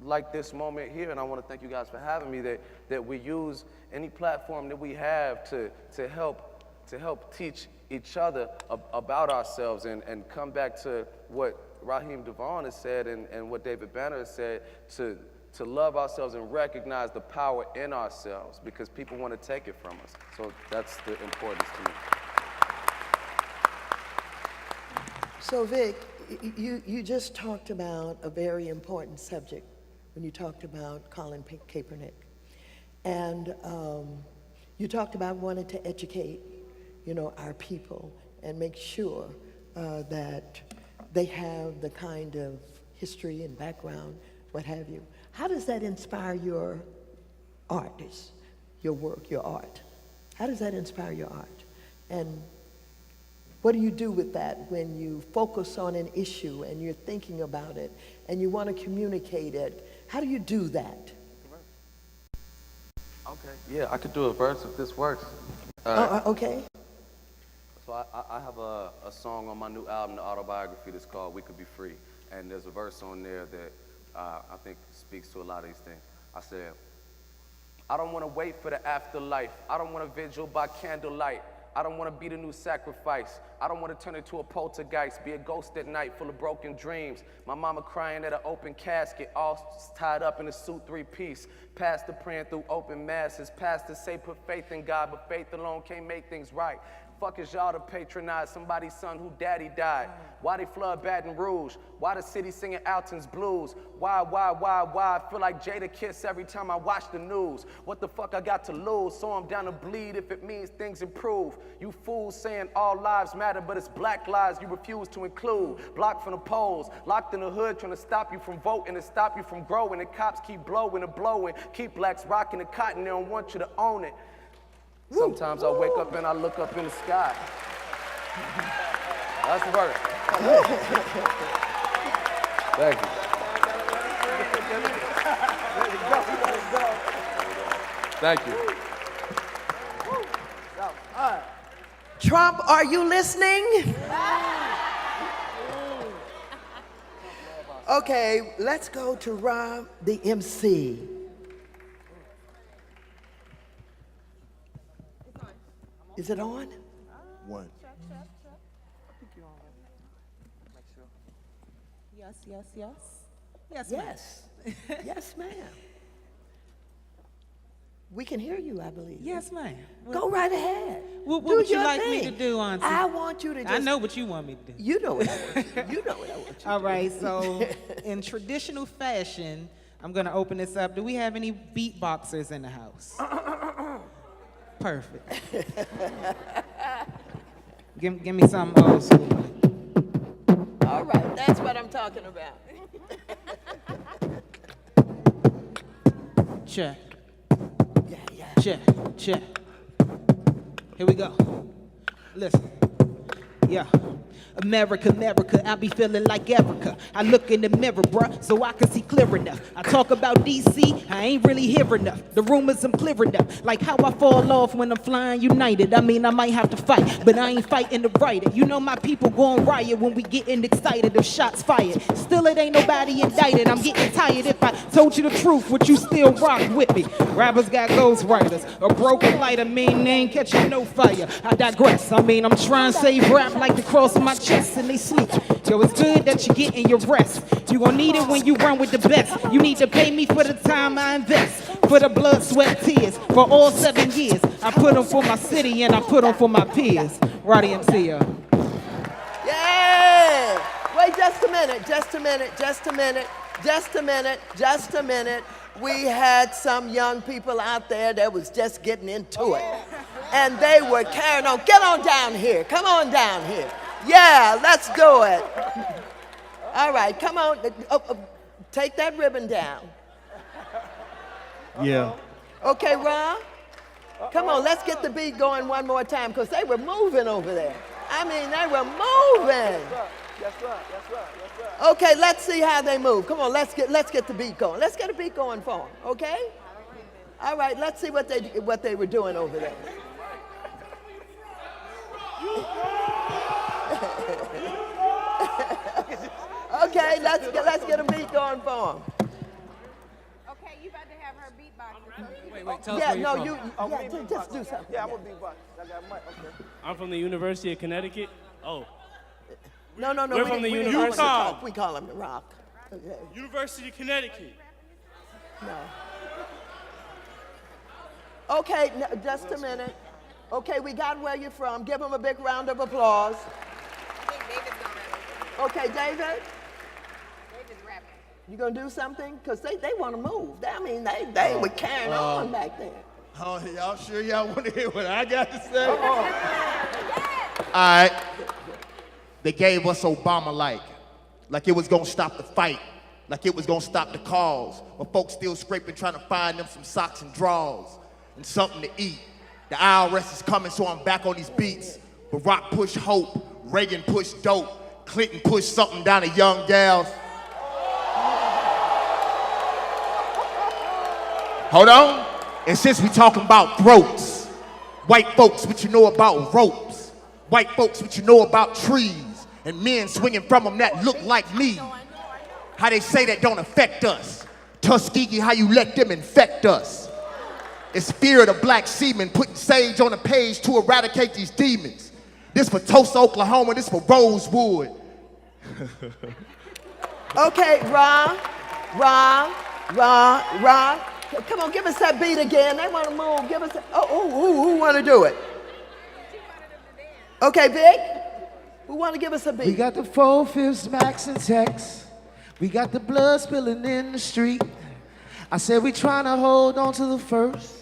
like this moment here, and I want to thank you guys for having me, that we use any platform that we have to help teach each other about ourselves, and come back to what Raheem Devon has said and what David Banner has said, to love ourselves and recognize the power in ourselves, because people want to take it from us. So that's the importance to me. So Vic, you just talked about a very important subject when you talked about Colin Kaepernick. And you talked about wanting to educate, our people and make sure that they have the kind of history and background, what have you. How does that inspire your artists, your work, your art? How does that inspire your art? And What do you do with that when you focus on an issue and you're thinking about it and you want to communicate it? How do you do that? Okay, yeah, I could do a verse if this works. Okay. So I have a song on my new album, the autobiography, that's called We Could Be Free. And there's a verse on there that I think speaks to a lot of these things. I said, I don't want to wait for the afterlife. I don't want to vigil by candlelight. I don't want to be the new sacrifice. I don't want to turn into a poltergeist, be a ghost at night full of broken dreams. My mama crying at an open casket, all tied up in a suit three-piece. Pastor praying through open masses. Pastor say put faith in God, but faith alone can't make things right. Fuck is y'all to patronize somebody's son who daddy died? Why they flood Baton Rouge? Why the city singing Alton's blues? Why? I feel like Jada Kiss every time I watch the news. What the fuck I got to lose? So I'm down to bleed if it means things improve. You fools saying all lives matter, but it's black lives you refuse to include. Blocked from the polls, locked in the hood trying to stop you from voting and stop you from growing. The cops keep blowing and blowing, keep blacks rocking the cotton, they don't want you to own it. Sometimes I wake up and I look up in the sky. That's the verse. Thank you. Thank you. Trump, are you listening? Okay, let's go to Rob, the MC. Is it on? One. Yes, yes, yes. Yes, Yes. Yes, ma'am. We can hear you, I believe. Yes, ma'am. Go right ahead. What Do would you your like me thing. to do, Auntie? I want you to just... I know what you want me to do. You know what I want you. You know what I want you to All do. right, so in traditional fashion, I'm going to open this up. Do we have any beatboxers in the house? Perfect. Give me something old school. All right, that's what I'm talking about. Check, Yeah, yeah. check, check. Here we go. Listen. Yeah. America, I be feeling like Erica. I look in the mirror, bruh, so I can see clear enough. I talk about DC, I ain't really hear enough. The rumors I'm clear enough, like how I fall off when I'm flying United. I mean, I might have to fight, but I ain't fighting to write it. You know my people gon' riot when we getting excited of shots fired. Still, it ain't nobody indicted. I'm getting tired. If I told you the truth, would you still rock with me? Rappers got ghostwriters. A broken lighter mean they ain't catching no fire. I digress. I mean, I'm trying to save rap like the cross of my chest and they sleep. Yo, it's good that you're getting your rest. You gon' need it when you run with the best. You need to pay me for the time I invest. For the blood, sweat, tears. For all 7 years. I put them for my city and I put them for my peers. Roddy MC, yo. Yeah! Wait just a minute, just a minute, just a minute, just a minute, just a minute. We had some young people out there that was just getting into it. And they were carrying on. Get on down here. Come on down here. Yeah, let's do it. All right, come on. Take that ribbon down. Yeah. Okay, Ron? Come on, let's get the beat going one more time, because they were moving over there. I mean, they were moving. Yes, sir. Yes, sir. Yes, sir. Okay, let's see how they move. Come on, let's get the beat going. Let's get a beat going for them, okay? All right, let's see what they were doing over there. Okay, let's get a beat going for them. Okay, you about to have her beatbox. Wait, tell us Yeah, where no, you're from. just do something. Yeah, I'm a beatbox. I got a mic. Okay. I'm from the University of Connecticut. Oh, No, We're from the we didn't University. call him to talk. We call him the Rock. Okay. University of Connecticut. No. Okay, just a minute. Okay, we got where you're from. Give him a big round of applause. I think David's gonna. Okay, David, David's rapping. you gonna do something? Because they want to move. They were carrying on back there. Oh, y'all sure y'all want to hear what I got to say? All right. They gave us Obama like it was gonna stop the fight, like it was gonna stop the cause. But folks still scraping, trying to find them some socks and drawers and something to eat. The IRS is coming, so I'm back on these beats. But rock push hope, Reagan pushed dope, Clinton pushed something down a young gal's. Hold on. And since we talking about throats, white folks, what you know about ropes? White folks, what you know about trees? And men swinging from them that look like me. How they say that don't affect us. Tuskegee, how you let them infect us. It's fear of the black seamen putting sage on the page to eradicate these demons. This for Tulsa, Oklahoma, this for Rosewood. Okay, Ron. Come on, give us that beat again. They want to move. Give us. Who want to do it? Okay, Vic. Who want to give us a beat? We got the 4/5 max and text. We got the blood spilling in the street. I said we trying to hold on to the first.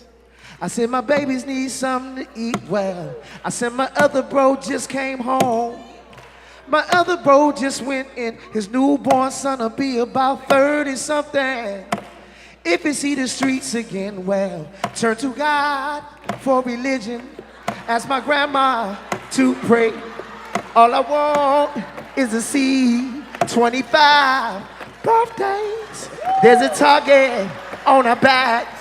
I said my babies need something to eat. Well, I said my other bro just came home. My other bro just went in. His newborn son will be about 30-something. If he see the streets again, well, turn to God for religion. Ask my grandma to pray. All I want is to see 25 birthdays. There's a target on our backs.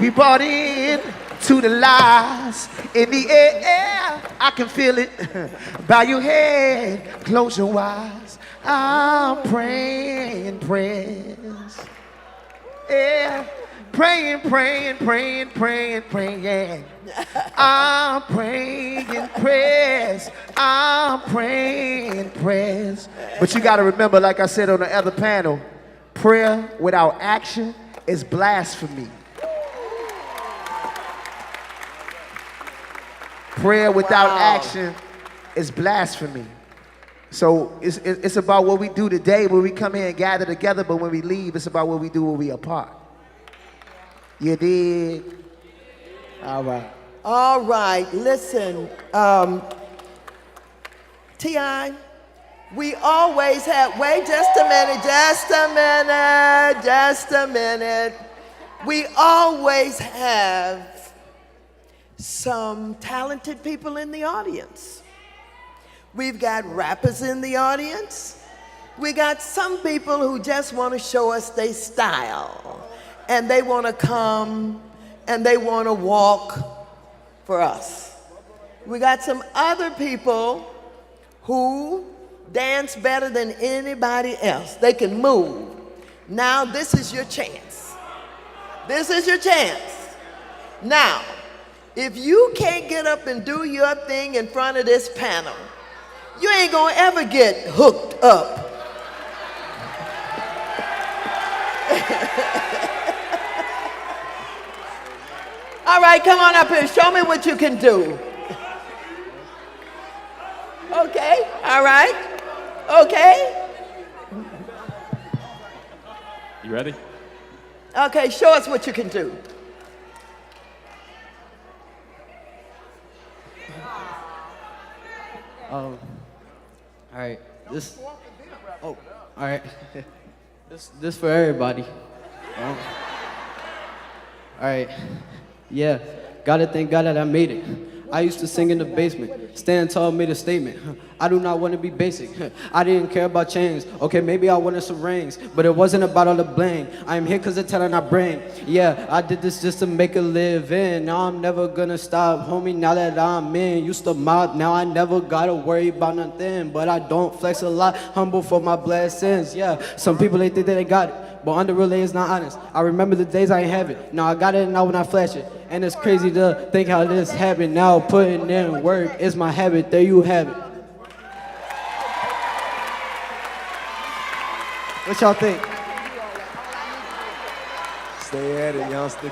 We bought in to the lies. In the air, I can feel it. Bow your head, close your eyes. I'm praying prayers. Yeah, praying, yeah. I'm praying prayers. I'm praying prayers. But you gotta remember, like I said on the other panel, prayer without action is blasphemy. Prayer without action is blasphemy. So it's about what we do today when we come here and gather together, but when we leave, it's about what we do when we apart. You dig? All right. All right, listen. T.I., we always have, wait just a minute. We always have some talented people in the audience. We've got rappers in the audience. We got some people who just want to show us their style. And they want to come and they want to walk for us. We got some other people who dance better than anybody else. They can move. Now this is your chance. This is your chance. Now, if you can't get up and do your thing in front of this panel, you ain't gonna ever get hooked up. All right, come on up here. Show me what you can do. Okay, all right. Okay. You ready? Okay, show us what you can do. All right, all right, this for everybody. All right, yeah, gotta thank God that I made it. I used to sing in the basement. Stand Tall made a statement. I do not want to be basic. I didn't care about chains. Okay, maybe I wanted some rings, but it wasn't about all the bling. I'm here because of talent I bring. Yeah, I did this just to make a living. Now I'm never gonna stop, homie, now that I'm in. Used to mob, now I never gotta worry about nothing. But I don't flex a lot, humble for my blessings. Yeah, some people, they think that they got it, but under relay is not honest. I remember the days I ain't have it. Now I got it now when I flash it. And it's crazy to think how this happened. Now putting in work is my habit. There you have it. What y'all think? Stay at it, youngster.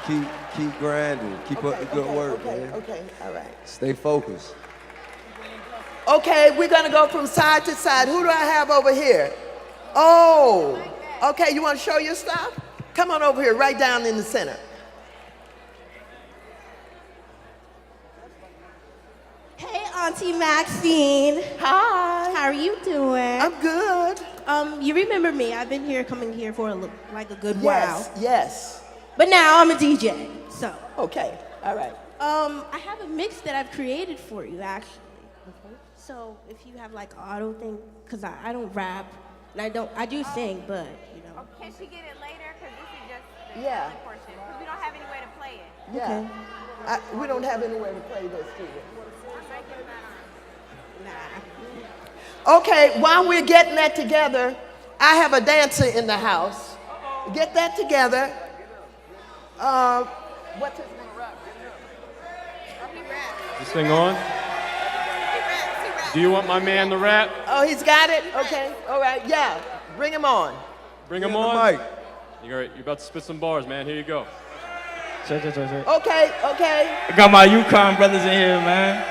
Keep grinding. Keep up the good work, man. Okay, all right. Stay focused. Okay, we're gonna go from side to side. Who do I have over here? Oh, okay, you wanna show your stuff? Come on over here, right down in the center. Hey, Auntie Maxine. Hi. How are you doing? I'm good. You remember me? I've been coming here for like a good while. Yes. But now I'm a DJ, so. Okay, all right. I have a mix that I've created for you, actually. So if you have like auto thing, because I don't rap, and I do sing, but you know. Oh, can she get it later? Because this is just the Yeah. portion. Because we don't have any way to play it. Yeah. We don't have anywhere to play this, do we? Okay, while we're getting that together, I have a dancer in the house. Get that together. What's his name? This thing on? Do you want my man to rap? Oh, he's got it? Okay, all right, yeah. Bring him on. Bring him on. You're about to spit some bars, man. Here you go. Okay, okay. I got my Yukon brothers in here, man.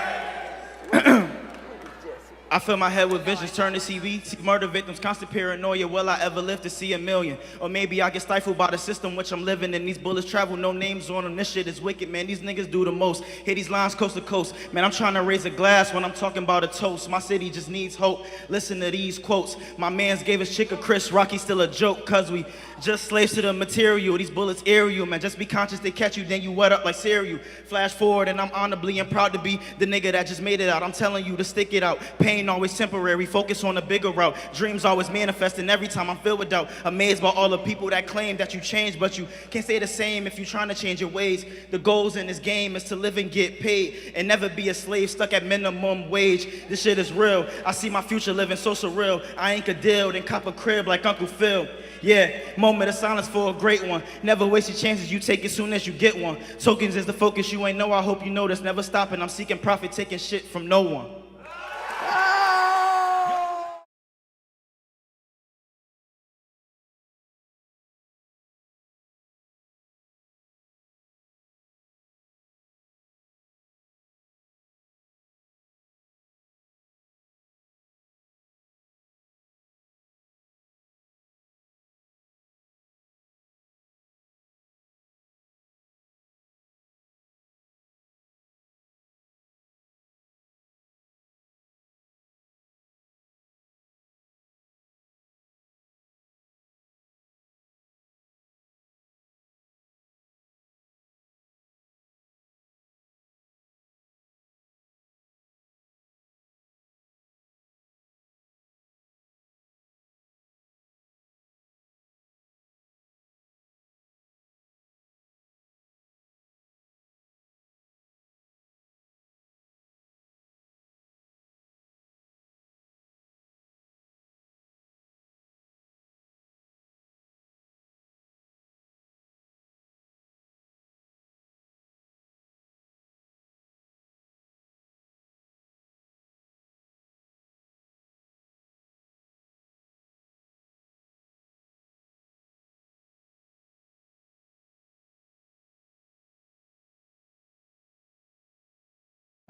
I fill my head with visions, turn to CV. See murder victims, constant paranoia. Will I ever live to see a million? Or maybe I get stifled by the system which I'm living in. These bullets travel, no names on them. This shit is wicked, man. These niggas do the most. Hit these lines coast to coast. Man, I'm trying to raise a glass when I'm talking about a toast. My city just needs hope. Listen to these quotes. My mans gave his chick a Chris. Rocky's still a joke, cause we just slaves to the material. These bullets aerial, man. Just be conscious they catch you, then you wet up like cereal. Flash forward, and I'm honorably and proud to be the nigga that just made it out. I'm telling you to stick it out. Pain always temporary. Focus on the bigger route. Dreams always manifesting every time I'm filled with doubt. Amazed by all the people that claim that you changed, but you can't stay the same if you're trying to change your ways. The goals in this game is to live and get paid and never be a slave stuck at minimum wage. This shit is real. I see my future living so surreal. I ain't a deal, then cop a crib like Uncle Phil. Yeah, moment of silence for a great one. Never waste your chances, you take it soon as you get one. Tokens is the focus you ain't know, I hope you know this. Never stopping, I'm seeking profit, taking shit from no one.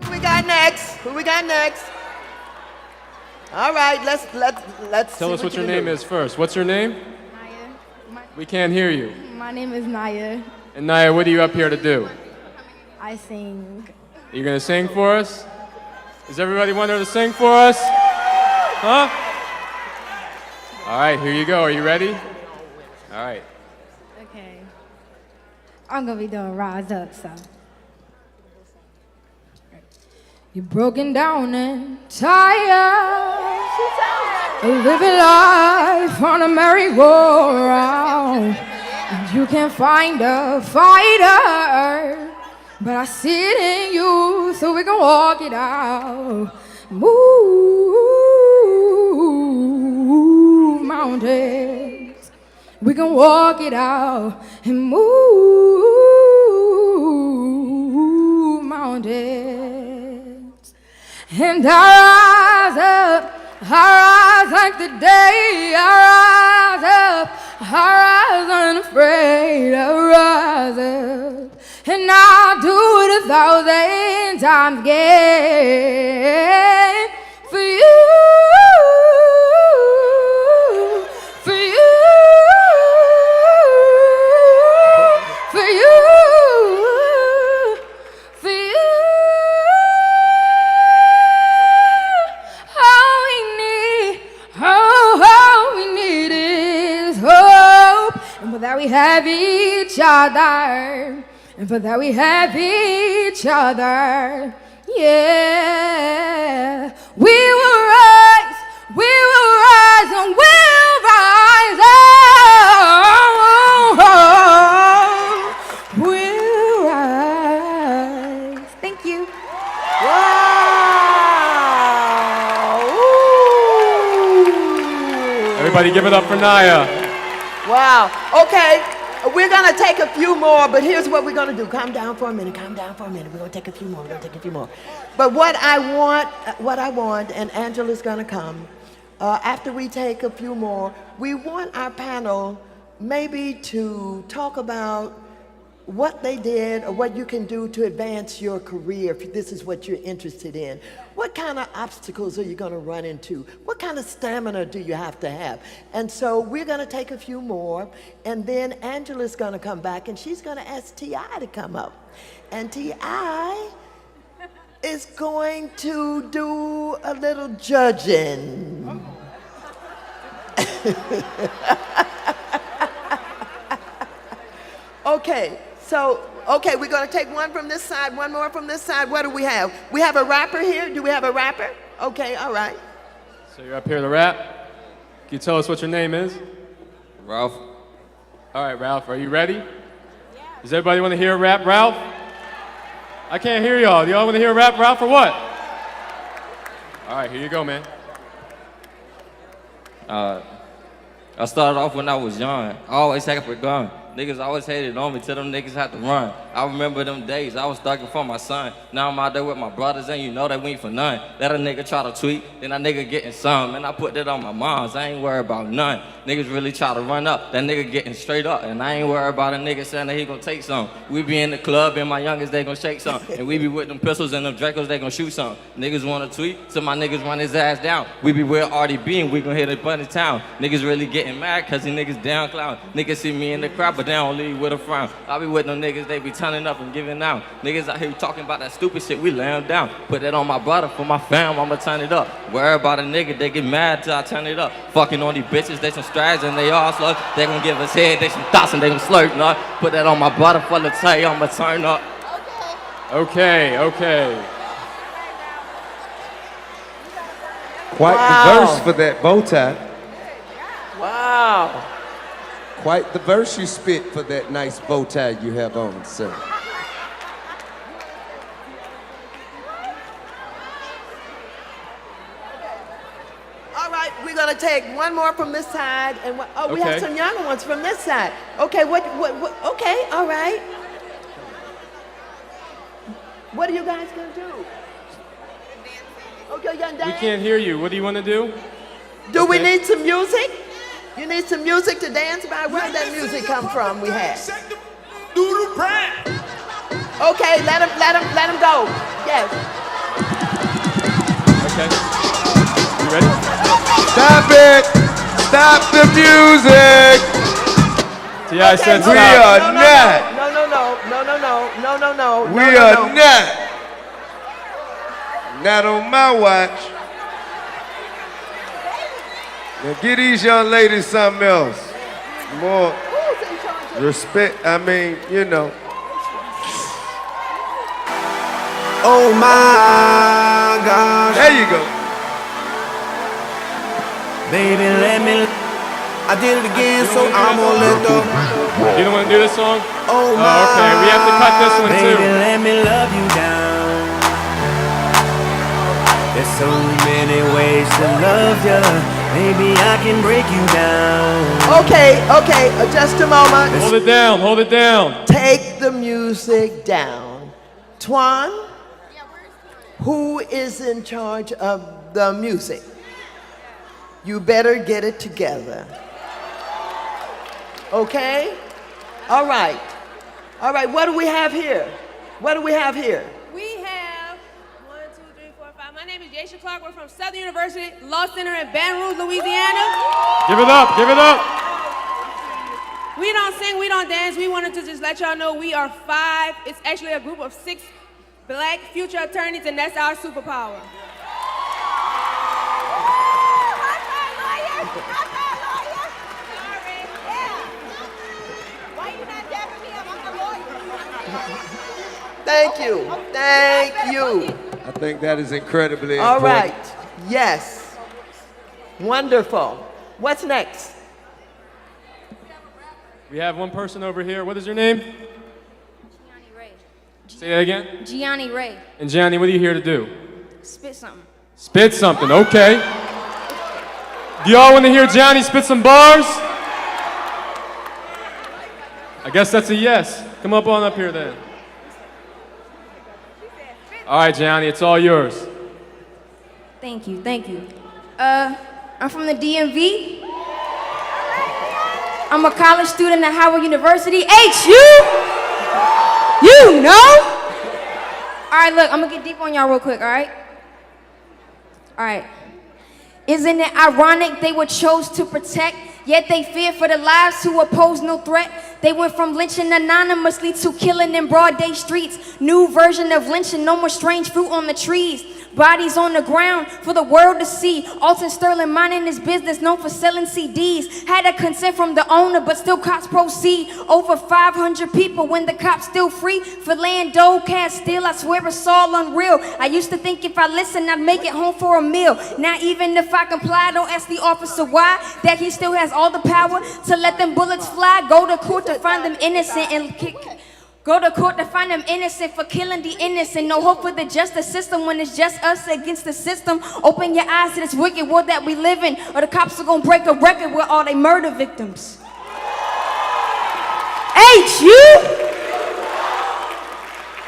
Who we got next? Who we got next? All right, let's Tell us what your name is first. What's your name? Naya. We can't hear you. My name is Naya. And Naya, what are you up here to do? I sing. Are you gonna sing for us? Is everybody wanting to sing for us? Huh? All right, here you go. Are you ready? All right. Okay. I'm gonna be doing Rise Up, so. You're broken down and tired, living life on a merry-go-round, and you can't find a fighter, but I see it in you, so we can walk it out. Move mountains, we can walk it out and move mountains. And I rise like the day, I rise unafraid, I rise up, and I'll do it 1,000 times again for you, for you, for you, for you. All we need is hope, and for that we have each other, and for that we have each other. Yeah, we will rise, and we'll rise up. We'll rise. Thank you. Everybody give it up for Naya. Wow. Okay. We're going to take a few more, but here's what we're going to do. Calm down for a minute. We're going to take a few more. But what I want, and Angela's going to come, after we take a few more, we want our panel maybe to talk about what they did or what you can do to advance your career if this is what you're interested in. What kind of obstacles are you going to run into? What kind of stamina do you have to have? And so we're going to take a few more, and then Angela's going to come back, and she's going to ask T.I. to come up. And T.I. is going to do a little judging. Okay. So, we're going to take one from this side, one more from this side. What do we have? We have a rapper here. Do we have a rapper? Okay, all right. So you're up here to rap. Can you tell us what your name is? Ralph. All right, Ralph, are you ready? Does everybody want to hear a rap, Ralph? I can't hear y'all. Do y'all want to hear a rap, Ralph, or what? All right, here you go, man. I started off when I was young. I always had a gun. Niggas always hated on me till them niggas had to run. I remember them days, I was thugging for my son. Now I'm out there with my brothers and you know that we ain't for none. Let a nigga try to tweet, then that nigga getting some. And I put that on my mom's, I ain't worried about none. Niggas really try to run up, that nigga getting straight up. And I ain't worried about a nigga saying that he gon' take some. We be in the club and my youngest, they gon' shake some. And we be with them pistols and them Dracos, they gon' shoot some. Niggas wanna tweet, so my niggas run his ass down. We be where Artie be and we gon' hit a bunch of town. Niggas really getting mad cause these niggas down clown. Niggas see me in the crowd but they don't leave with a frown. I be with them niggas, they be turning up and giving out. Niggas out here talking about that stupid shit, we lay them down. Put that on my brother, for my fam, I'ma turn it up. Worry about a nigga, they get mad till I turn it up. Fucking on these bitches, they some strides and they all slugs. They gon' give us head, they some thoughts and they gon' slurp, nah. Put that on my brother for the tay, I'ma turn up. Okay. Quite the verse for that bow tie. Wow. Quite the verse you spit for that nice bow tie you have on, sir. All right, we're going to take one more from this side. And we have Okay. some younger ones from this side. Okay, okay, all right. What are you guys going to do? Okay, young We dance. can't hear you. What do you want to do? Do we Okay. need some music? You need some music to dance by? Where did that music come from we had? Okay, let him go. Yes. Okay. You ready? Stop it! Stop the music! T.I. said We stop. are not. No. We are not. Not on my watch. Now give these young ladies something else. More respect, I mean, you know. Oh my gosh. There you go. Baby, let me. I did it again, so I'm gonna let the. You don't want to do this song? Oh my. Okay, we have to cut this one Baby, too. let me love you down. There's so many ways to love you. Maybe I can break you down. Okay, just a moment. Hold it down. Take the music down. Twan, who is in charge of the music? You better get it together. Okay? All right, what do we have here? We have 1, 2, 3, 4, 5. My name is Jaisha Clark. We're from Southern University Law Center in Baton Rouge, Louisiana. Give it up. We don't sing, we don't dance. We wanted to just let y'all know we are 5. It's actually a group of 6 black future attorneys, and that's our superpower. Thank you. Thank you. I think that is incredibly All important. right. Yes. Wonderful. What's next? We have one person over here. What is your name? Say that again. Gianni Ray. And Gianni, what are you here to do? Spit something. Spit something, okay. Do y'all want to hear Gianni spit some bars? I guess that's a yes. Come up on up here then. All right, Gianni, it's all yours. Thank you, thank you. I'm from the DMV. I'm a college student at Howard University. HU! You know? All right, look, I'm gonna get deep on y'all real quick, all right? All right. Isn't it ironic they were chose to protect, yet they fear for the lives who oppose no threat? They went from lynching anonymously to killing in broad day streets. New version of lynching, no more strange fruit on the trees. Bodies on the ground for the world to see. Alton Sterling minding his business, known for selling CDs. Had a consent from the owner, but still cops proceed. Over 500 people when the cops still free. For Lando Castile, I swear it's all unreal. I used to think if I listened, I'd make it home for a meal. Now even if I comply, don't ask the officer why. That he still has all the power to let them bullets fly. Go to court to find them innocent and kick. Go to court to find them innocent for killing the innocent. No hope for the justice system when it's just us against the system. Open your eyes to this wicked world that we live in, or the cops are gonna break a record with all they murder victims.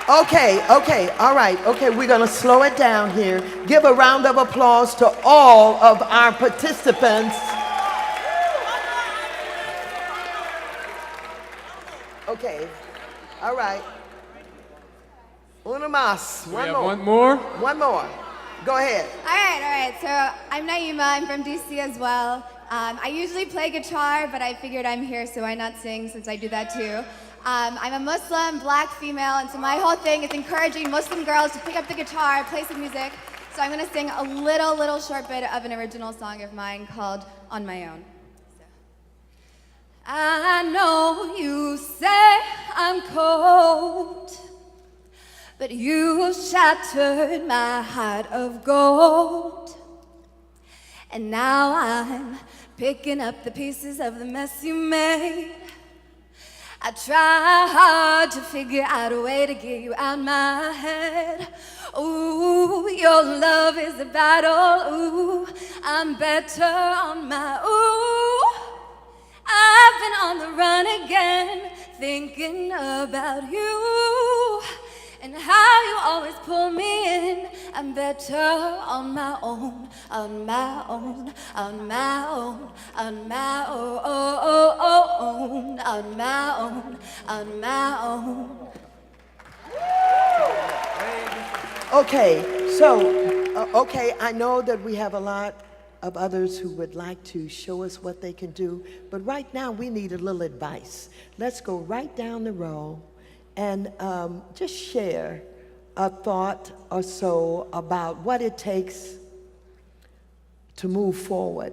Okay, all right. Okay, we're gonna slow it down here. Give a round of applause to all of our participants. Okay. All right. Uno más. One more. One more. Go ahead. All right. So I'm Naima. I'm from DC as well. I usually play guitar, but I figured I'm here, so why not sing since I do that too. I'm a Muslim, black female, and so my whole thing is encouraging Muslim girls to pick up the guitar, play some music. So I'm going to sing a little short bit of an original song of mine called On My Own. I know you say I'm cold, but you shattered my heart of gold. And now I'm picking up the pieces of the mess you made. I try hard to figure out a way to get you out my head. Ooh, your love is a battle. Ooh, I'm better on my ooh. I've been on the run again, thinking about you and how you always pull me in. I'm better on my own, on my own, on my own, on my own, on my own, on my own. Okay, so, I know that we have a lot of others who would like to show us what they can do, but right now we need a little advice. Let's go right down the row and just share a thought or so about what it takes to move forward.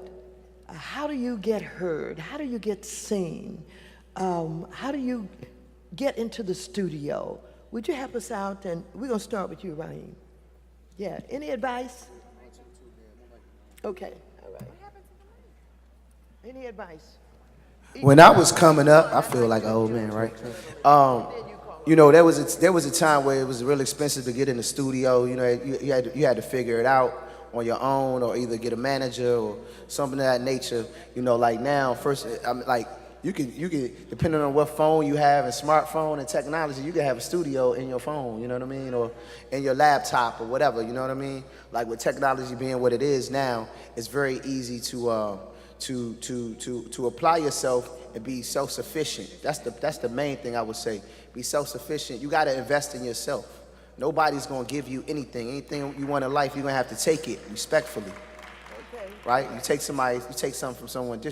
How do you get heard? How do you get seen? How do you get into the studio? Would you help us out? And we're gonna start with you, Raheem. Yeah, any advice? Okay, all right. Any advice? When I was coming up, I feel like an old man, right? You know, there was a time where it was real expensive to get in the studio. You know, you had to figure it out on your own, or either get a manager or something of that nature. You know, like now, first, like you can depending on what phone you have and smartphone and technology, you can have a studio in your phone. You know what I mean, or in your laptop or whatever. You know what I mean? Like with technology being what it is now, it's very easy to apply yourself and be self-sufficient. That's the main thing I would say. Be self-sufficient. You got to invest in yourself. Nobody's going to give you anything. Anything you want in life, you're going to have to take it respectfully. Okay. Right? You take something from someone, and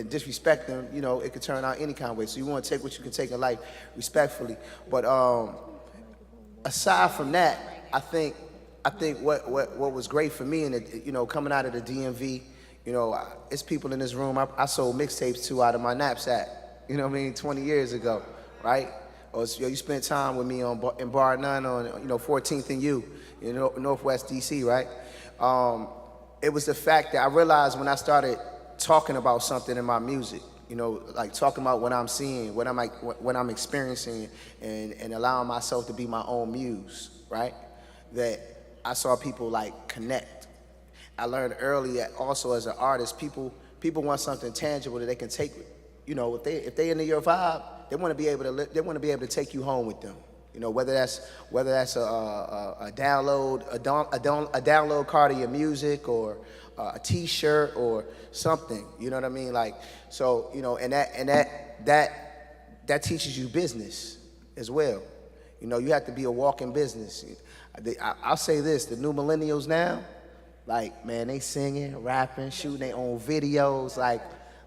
disrespect them, you know, it could turn out any kind of way. So you want to take what you can take in life respectfully. But aside from that, I think what was great for me, and you know, coming out of the DMV, you know, it's people in this room I sold mixtapes to out of my knapsack. You know what I mean? 20 years ago, right? or you spent time with me in Bar None on 14th and U, Northwest DC, right? It was the fact that I realized when I started talking about something in my music, like talking about what I'm seeing, what I'm experiencing, and allowing myself to be my own muse, right? That I saw people like connect. I learned early that also as an artist, people want something tangible that they can take. If they into your vibe, they want to be able to take you home with them. Whether that's a download card of your music or a T-shirt or something. You know what I mean? Like, so and that teaches you business as well. You have to be a walking business. I'll say this: the new millennials now, like, man, they singing, rapping, shooting their own videos,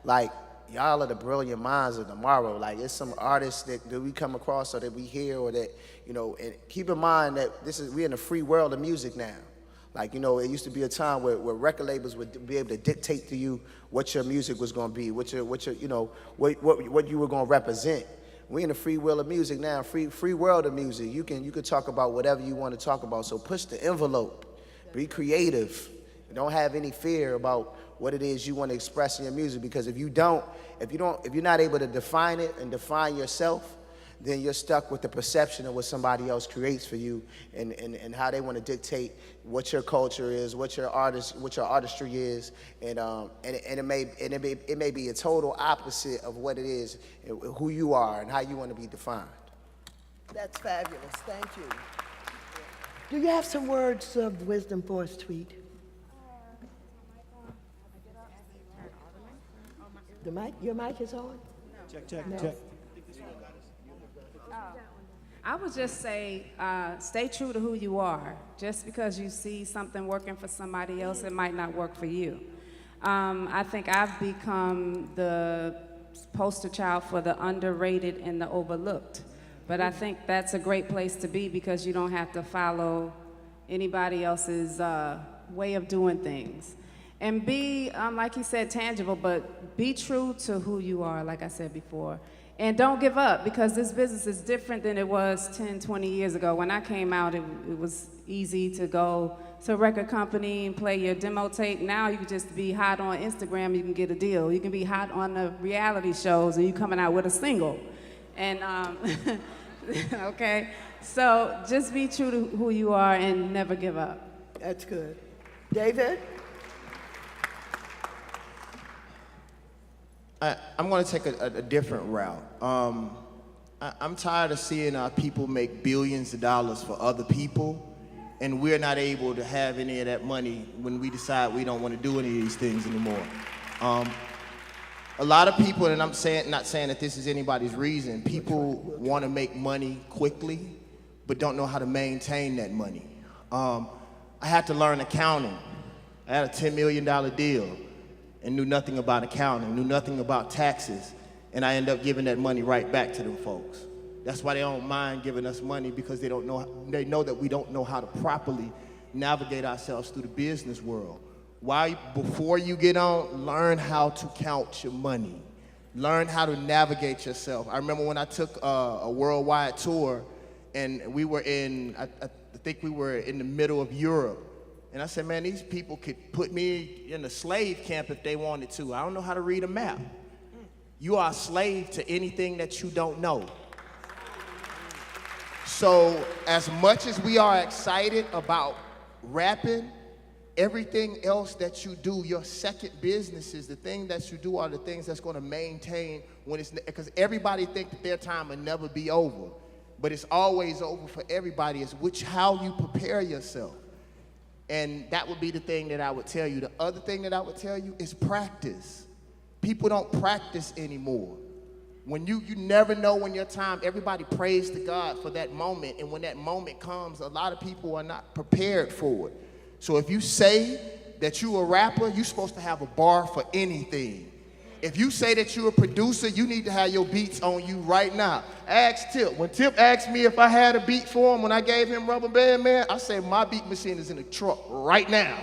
like y'all are the brilliant minds of tomorrow. Like, it's some artists that we come across or that we hear or that, and keep in mind that we're in a free world of music now. Like, it used to be a time where record labels would be able to dictate to you what your music was going to be, what you were going to represent. We're in a free world of music now, free world of music. You can talk about whatever you want to talk about. So push the envelope. Be creative. Don't have any fear about what it is you want to express in your music, because if you're not able to define it and define yourself, then you're stuck with the perception of what somebody else creates for you and how they want to dictate what your culture is, what your artistry is, and it may be a total opposite of what it is, who you are and how you want to be defined. That's fabulous. Thank you. Do you have some words of wisdom for us, Tweet? Your mic is on? Check. I would just say, stay true to who you are. Just because you see something working for somebody else, it might not work for you. I think I've become the poster child for the underrated and the overlooked. But I think that's a great place to be, because you don't have to follow anybody else's way of doing things. And be, like you said, tangible, but be true to who you are, like I said before. And don't give up, because this business is different than it was 10, 20 years ago. When I came out, it was easy to go to a record company and play your demo tape. Now you can just be hot on Instagram, you can get a deal. You can be hot on the reality shows and you coming out with a single. And, okay? So just be true to who you are and never give up. That's good. David? I'm going to take a different route. I'm tired of seeing our people make billions of dollars for other people, and we're not able to have any of that money when we decide we don't want to do any of these things anymore. A lot of people, and I'm not saying that this is anybody's reason, people want to make money quickly, but don't know how to maintain that money. I had to learn accounting. I had a $10 million deal and knew nothing about accounting, knew nothing about taxes, and I ended up giving that money right back to them folks. That's why they don't mind giving us money, because they know that we don't know how to properly navigate ourselves through the business world. Before you get on, learn how to count your money. Learn how to navigate yourself. I remember when I took a worldwide tour, and we were I think we were in the middle of Europe. And I said, man, these people could put me in a slave camp if they wanted to. I don't know how to read a map. You are a slave to anything that you don't know. So as much as we are excited about rapping, everything else that you do, your second businesses, the thing that you do are the things that's going to maintain because everybody thinks that their time will never be over, but it's always over for everybody. It's how you prepare yourself. And that would be the thing that I would tell you. The other thing that I would tell you is practice. People don't practice anymore. When you never know when your time, everybody prays to God for that moment, and when that moment comes, a lot of people are not prepared for it. So if you say that you're a rapper, you're supposed to have a bar for anything. If you say that you're a producer, you need to have your beats on you right now. Ask Tip. When Tip asked me if I had a beat for him when I gave him Rubber Band Man, I said my beat machine is in the truck right now.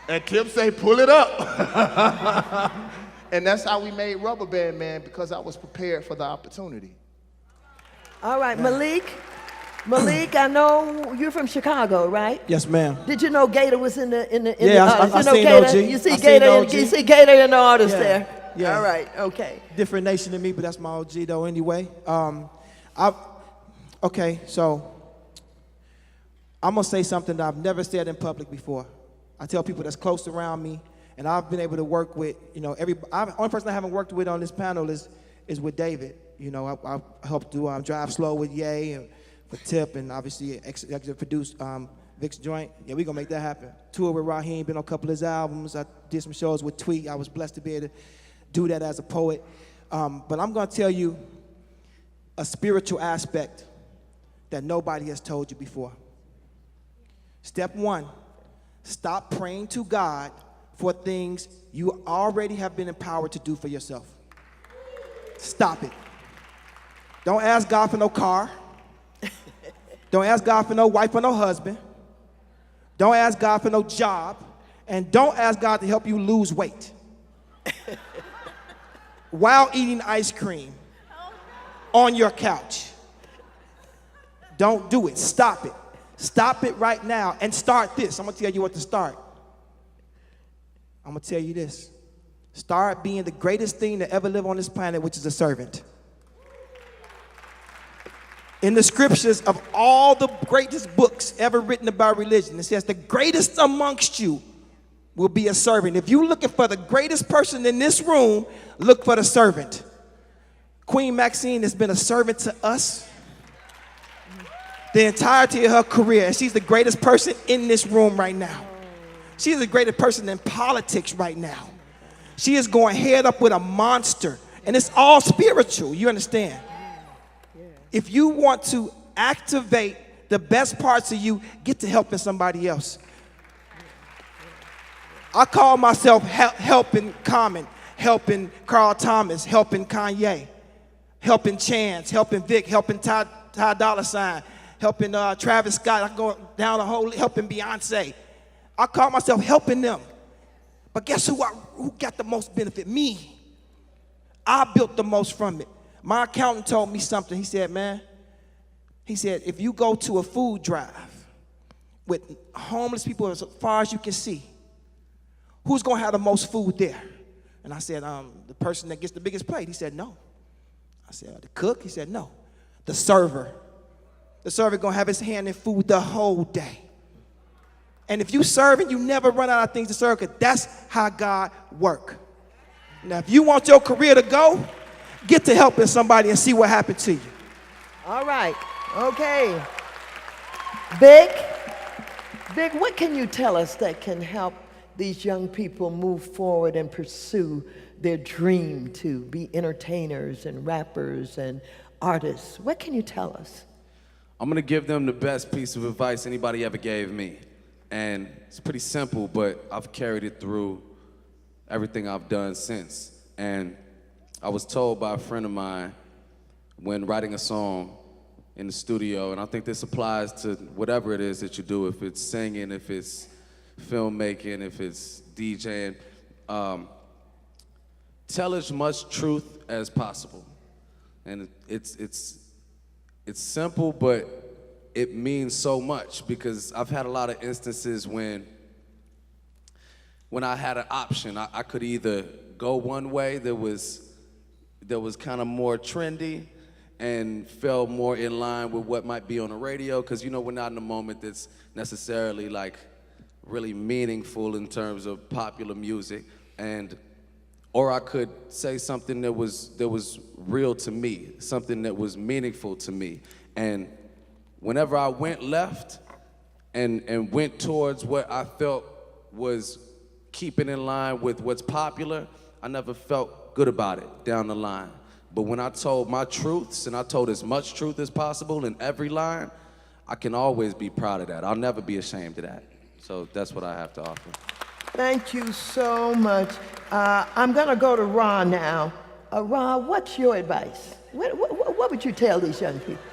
And Tip say, pull it up. And that's how we made Rubber Band Man, because I was prepared for the opportunity. All right, Malik. Malik, I know you're from Chicago, right? Yes, ma'am. Did you know Gator was in the Yeah, audience? I You know seen Gator? OG. You see I seen Gator? OG. You see Gator in the audience Yeah, there? yeah. All right. Okay. Different nation than me, but that's my OG though. Anyway, okay, so I'm gonna say something that I've never said in public before. I tell people that's close around me, and I've been able to work with, only person I haven't worked with on this panel is with David. You know, I helped do Drive Slow with Ye and for Tip, and obviously executive produced Vic's Joint. Yeah, we gonna make that happen. Toured with Raheem, been on a couple of his albums. I did some shows with Tweet. I was blessed to be able to do that as a poet. But I'm gonna tell you a spiritual aspect that nobody has told you before. Step one, stop praying to God for things you already have been empowered to do for yourself. Stop it. Don't ask God for no car. Don't ask God for no wife or no husband. Don't ask God for no job. And don't ask God to help you lose weight while eating ice cream on your couch. Don't do it. Stop it. Stop it right now and start this. I'm going to tell you what to start. I'm going to tell you this. Start being the greatest thing to ever live on this planet, which is a servant. In the scriptures of all the greatest books ever written about religion, it says the greatest amongst you will be a servant. If you're looking for the greatest person in this room, look for the servant. Queen Maxine has been a servant to us the entirety of her career, and she's the greatest person in this room right now. She's the greatest person in politics right now. She is going head up with a monster, and it's all spiritual, you understand? If you want to activate the best parts of you, get to helping somebody else. I call myself helping Common, helping Carl Thomas, helping Kanye, helping Chance, helping Vic, helping Ty Dolla $ign, helping Travis Scott. I go down the whole, helping Beyonce. I call myself helping them. But guess who got the most benefit? Me. I built the most from it. My accountant told me something. He said, man, if you go to a food drive with homeless people as far as you can see, who's going to have the most food there? And I said, the person that gets the biggest plate. He said, no. I said, the cook? He said, no. The server. The server going to have his hand in food the whole day. And if you serving, you never run out of things to serve, because that's how God works. Now, if you want your career to go, get to helping somebody and see what happened to you. All right. Okay. Vic, what can you tell us that can help these young people move forward and pursue their dream to be entertainers and rappers and artists? What can you tell us? I'm gonna give them the best piece of advice anybody ever gave me. And it's pretty simple, but I've carried it through everything I've done since. And I was told by a friend of mine when writing a song in the studio, and I think this applies to whatever it is that you do, if it's singing, if it's filmmaking, if it's DJing, tell as much truth as possible. And it's simple, but it means so much, because I've had a lot of instances when I had an option. I could either go one way that was kind of more trendy and fell more in line with what might be on the radio, because we're not in a moment that's necessarily like really meaningful in terms of popular music, or I could say something that was real to me, something that was meaningful to me. And whenever I went left and went towards what I felt was keeping in line with what's popular, I never felt good about it down the line. But when I told my truths, and I told as much truth as possible in every line, I can always be proud of that. I'll never be ashamed of that. So that's what I have to offer. Thank you so much. I'm going to go to Ra now. Ra, what's your advice? What would you tell these young people?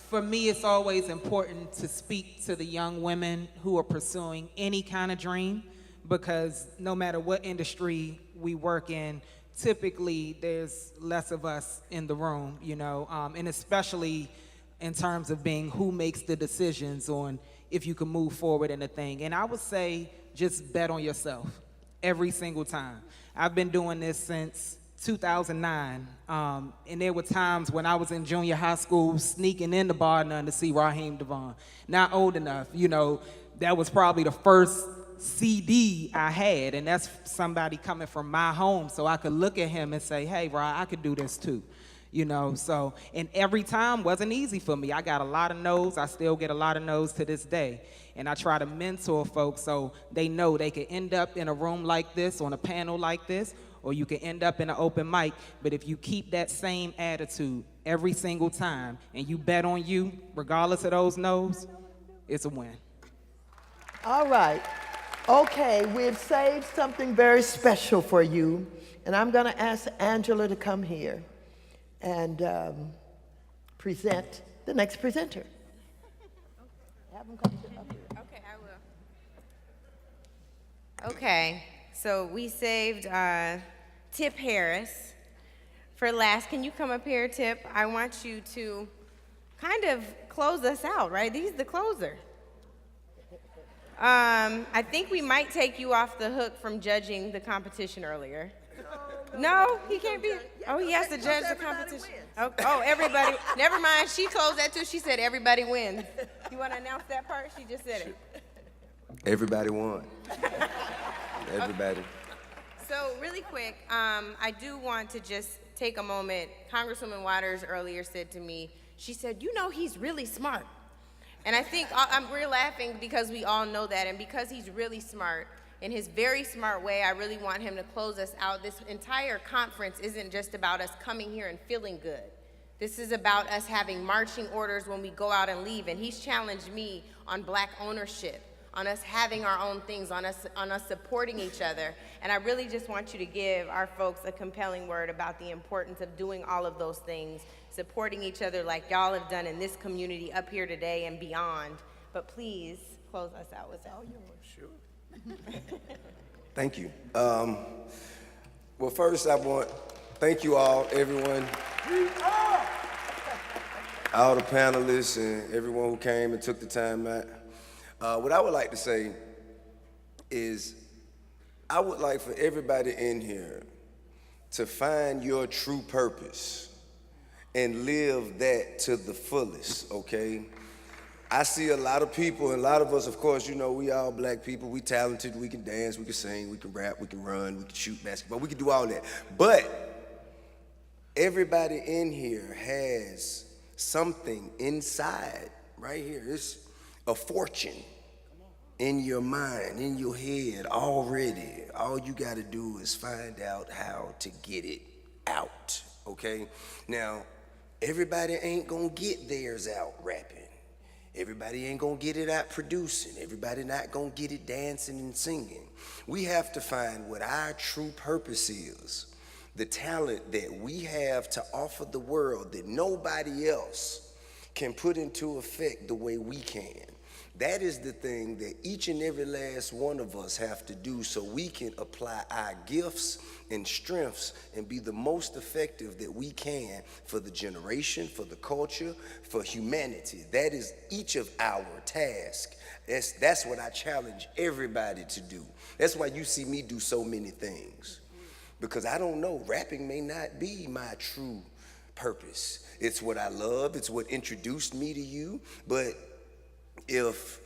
For me, it's always important to speak to the young women who are pursuing any kind of dream, because no matter what industry we work in, typically there's less of us in the room, you know, and especially in terms of being who makes the decisions on if you can move forward in a thing. And I would say just bet on yourself every single time. I've been doing this since 2009, and there were times when I was in junior high school sneaking in the bar none to see Raheem Devon. Not old enough, you know, that was probably the first CD I had, and that's somebody coming from my home, so I could look at him and say, hey, Ra, I could do this too. You know, so, and every time wasn't easy for me. I got a lot of no's. I still get a lot of no's to this day. And I try to mentor folks so they know they can end up in a room like this, on a panel like this, or you can end up in an open mic. But if you keep that same attitude every single time and you bet on you, regardless of those no's, it's a win. All right. Okay, we've saved something very special for you, and I'm going to ask Angela to come here and present the next presenter. Have them come up here. Okay, I will. Okay, so we saved Tip Harris for last. Can you come up here, Tip? I want you to kind of close us out, right? He's the closer. I think we might take you off the hook from judging the competition earlier. No, he can't be. Oh, he has to judge the competition. Oh, everybody. Never mind. She closed that too. She said everybody wins. You want to announce that part? She just said it. Everybody won. Everybody. So really quick, I do want to just take a moment. Congresswoman Waters earlier said to me, she said, you know, he's really smart. And I think we're laughing because we all know that, and because he's really smart. In his very smart way, I really want him to close us out. This entire conference isn't just about us coming here and feeling good. This is about us having marching orders when we go out and leave. And he's challenged me on black ownership, on us having our own things, on us supporting each other. And I really just want you to give our folks a compelling word about the importance of doing all of those things, supporting each other like y'all have done in this community up here today and beyond. But please close us out with that. Oh, you're sure. Thank you. Well, first thank you all, everyone, all the panelists and everyone who came and took the time out. What I would like to say is I would like for everybody in here to find your true purpose and live that to the fullest, okay? I see a lot of people, and a lot of us, of course, you know, we all black people, we talented, we can dance, we can sing, we can rap, we can run, we can shoot basketball, we can do all that. But everybody in here has something inside, right here. It's a fortune in your mind, in your head already. All you gotta do is find out how to get it out, okay? Now, everybody ain't gonna get theirs out rapping. Everybody ain't gonna get it out producing. Everybody not gonna get it dancing and singing. We have to find what our true purpose is, the talent that we have to offer the world that nobody else can put into effect the way we can. That is the thing that each and every last one of us have to do so we can apply our gifts and strengths and be the most effective that we can for the generation, for the culture, for humanity. That is each of our tasks. That's what I challenge everybody to do. That's why you see me do so many things. Because I don't know, rapping may not be my true purpose. It's what I love, it's what introduced me to you, but if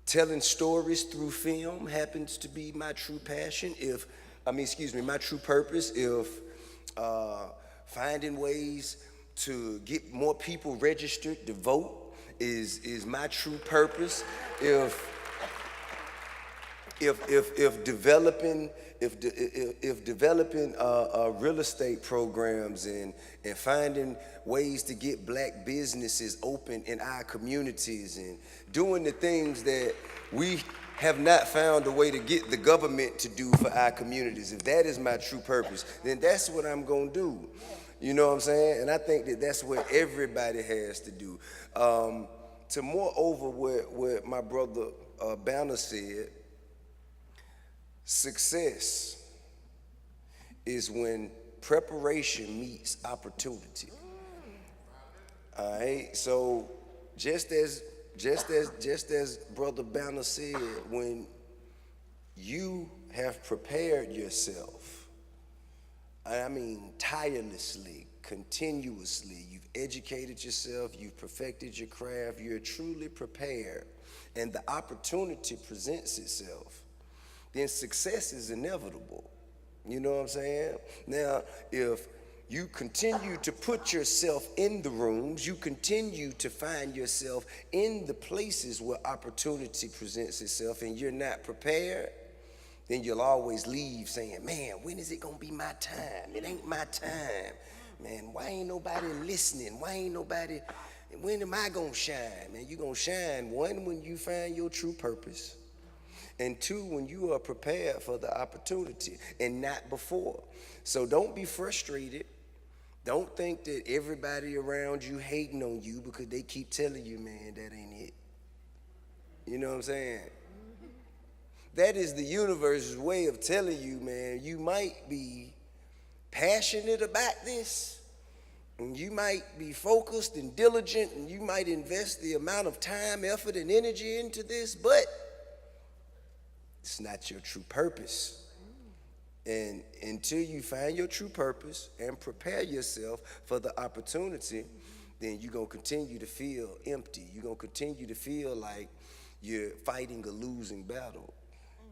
telling stories through film happens to be my true passion, my true purpose, if finding ways to get more people registered to vote is my true purpose, if developing real estate programs and finding ways to get black businesses open in our communities and doing the things that we have not found a way to get the government to do for our communities, if that is my true purpose, then that's what I'm gonna do. You know what I'm saying? And I think that that's what everybody has to do. To moreover what my brother Banner said, success is when preparation meets opportunity. All right, so just as Brother Banner said, when you have prepared yourself, I mean tirelessly, continuously, you've educated yourself, you've perfected your craft, you're truly prepared, and the opportunity presents itself, then success is inevitable. You know what I'm saying? Now, if you continue to put yourself in the rooms, you continue to find yourself in the places where opportunity presents itself, and you're not prepared, then you'll always leave saying, man, when is it gonna be my time? It ain't my time. Man, why ain't nobody listening? Why ain't nobody, when am I gonna shine? Man, you gonna shine, one, when you find your true purpose, and two, when you are prepared for the opportunity, and not before. So don't be frustrated. Don't think that everybody around you hating on you because they keep telling you, man, that ain't it. You know what I'm saying? That is the universe's way of telling you, man, you might be passionate about this, and you might be focused and diligent, and you might invest the amount of time, effort, and energy into this, but it's not your true purpose. And until you find your true purpose and prepare yourself for the opportunity, then you're going to continue to feel empty. You're going to continue to feel like you're fighting a losing battle.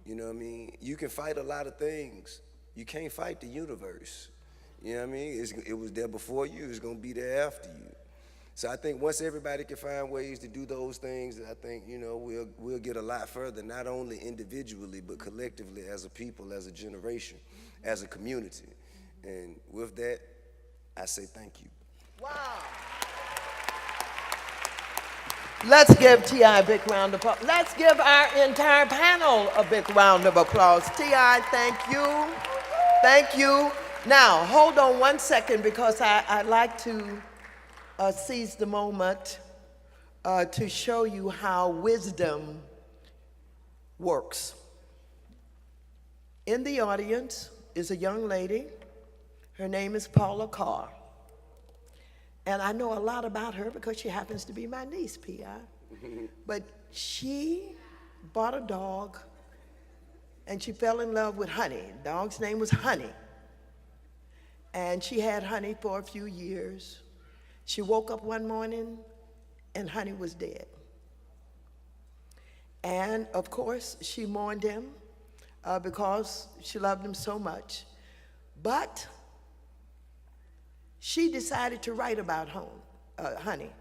You know what I mean? You can fight a lot of things. You can't fight the universe. You know what I mean? It was there before you. It's going to be there after you. So I think once everybody can find ways to do those things, I think, you know, we'll get a lot further, not only individually, but collectively as a people, as a generation, as a community. And with that, I say thank you. Wow. Let's give T.I. a big round of applause. Let's give our entire panel a big round of applause. T.I., thank you. Thank you. Now, hold on one second, because I'd like to seize the moment to show you how wisdom works. In the audience is a young lady. Her name is Paula Carr. And I know a lot about her because she happens to be my niece, P.I. But she bought a dog, and she fell in love with Honey. The dog's name was Honey. And she had Honey for a few years. She woke up one morning, and Honey was dead. And of course, she mourned him because she loved him so much. But she decided to write about Honey.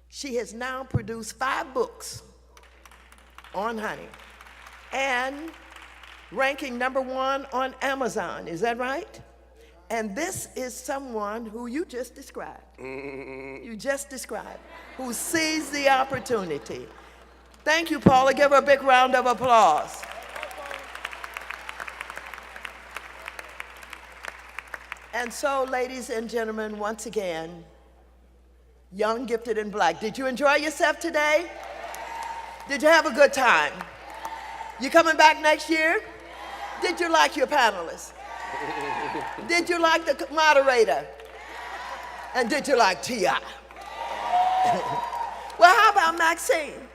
She has now produced 5 books on Honey and ranking #1 on Amazon. Is that right? And this is someone who you just described. You just described, who sees the opportunity. Thank you, Paula. Give her a big round of applause. And so, ladies and gentlemen, once again, young, gifted, and black. Did you enjoy yourself today? Did you have a good time? You coming back next year? Did you like your panelists? Did you like the moderator? And did you like T.I.? Well, how about Maxine?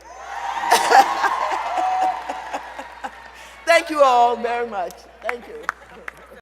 Thank you all very much. Thank you.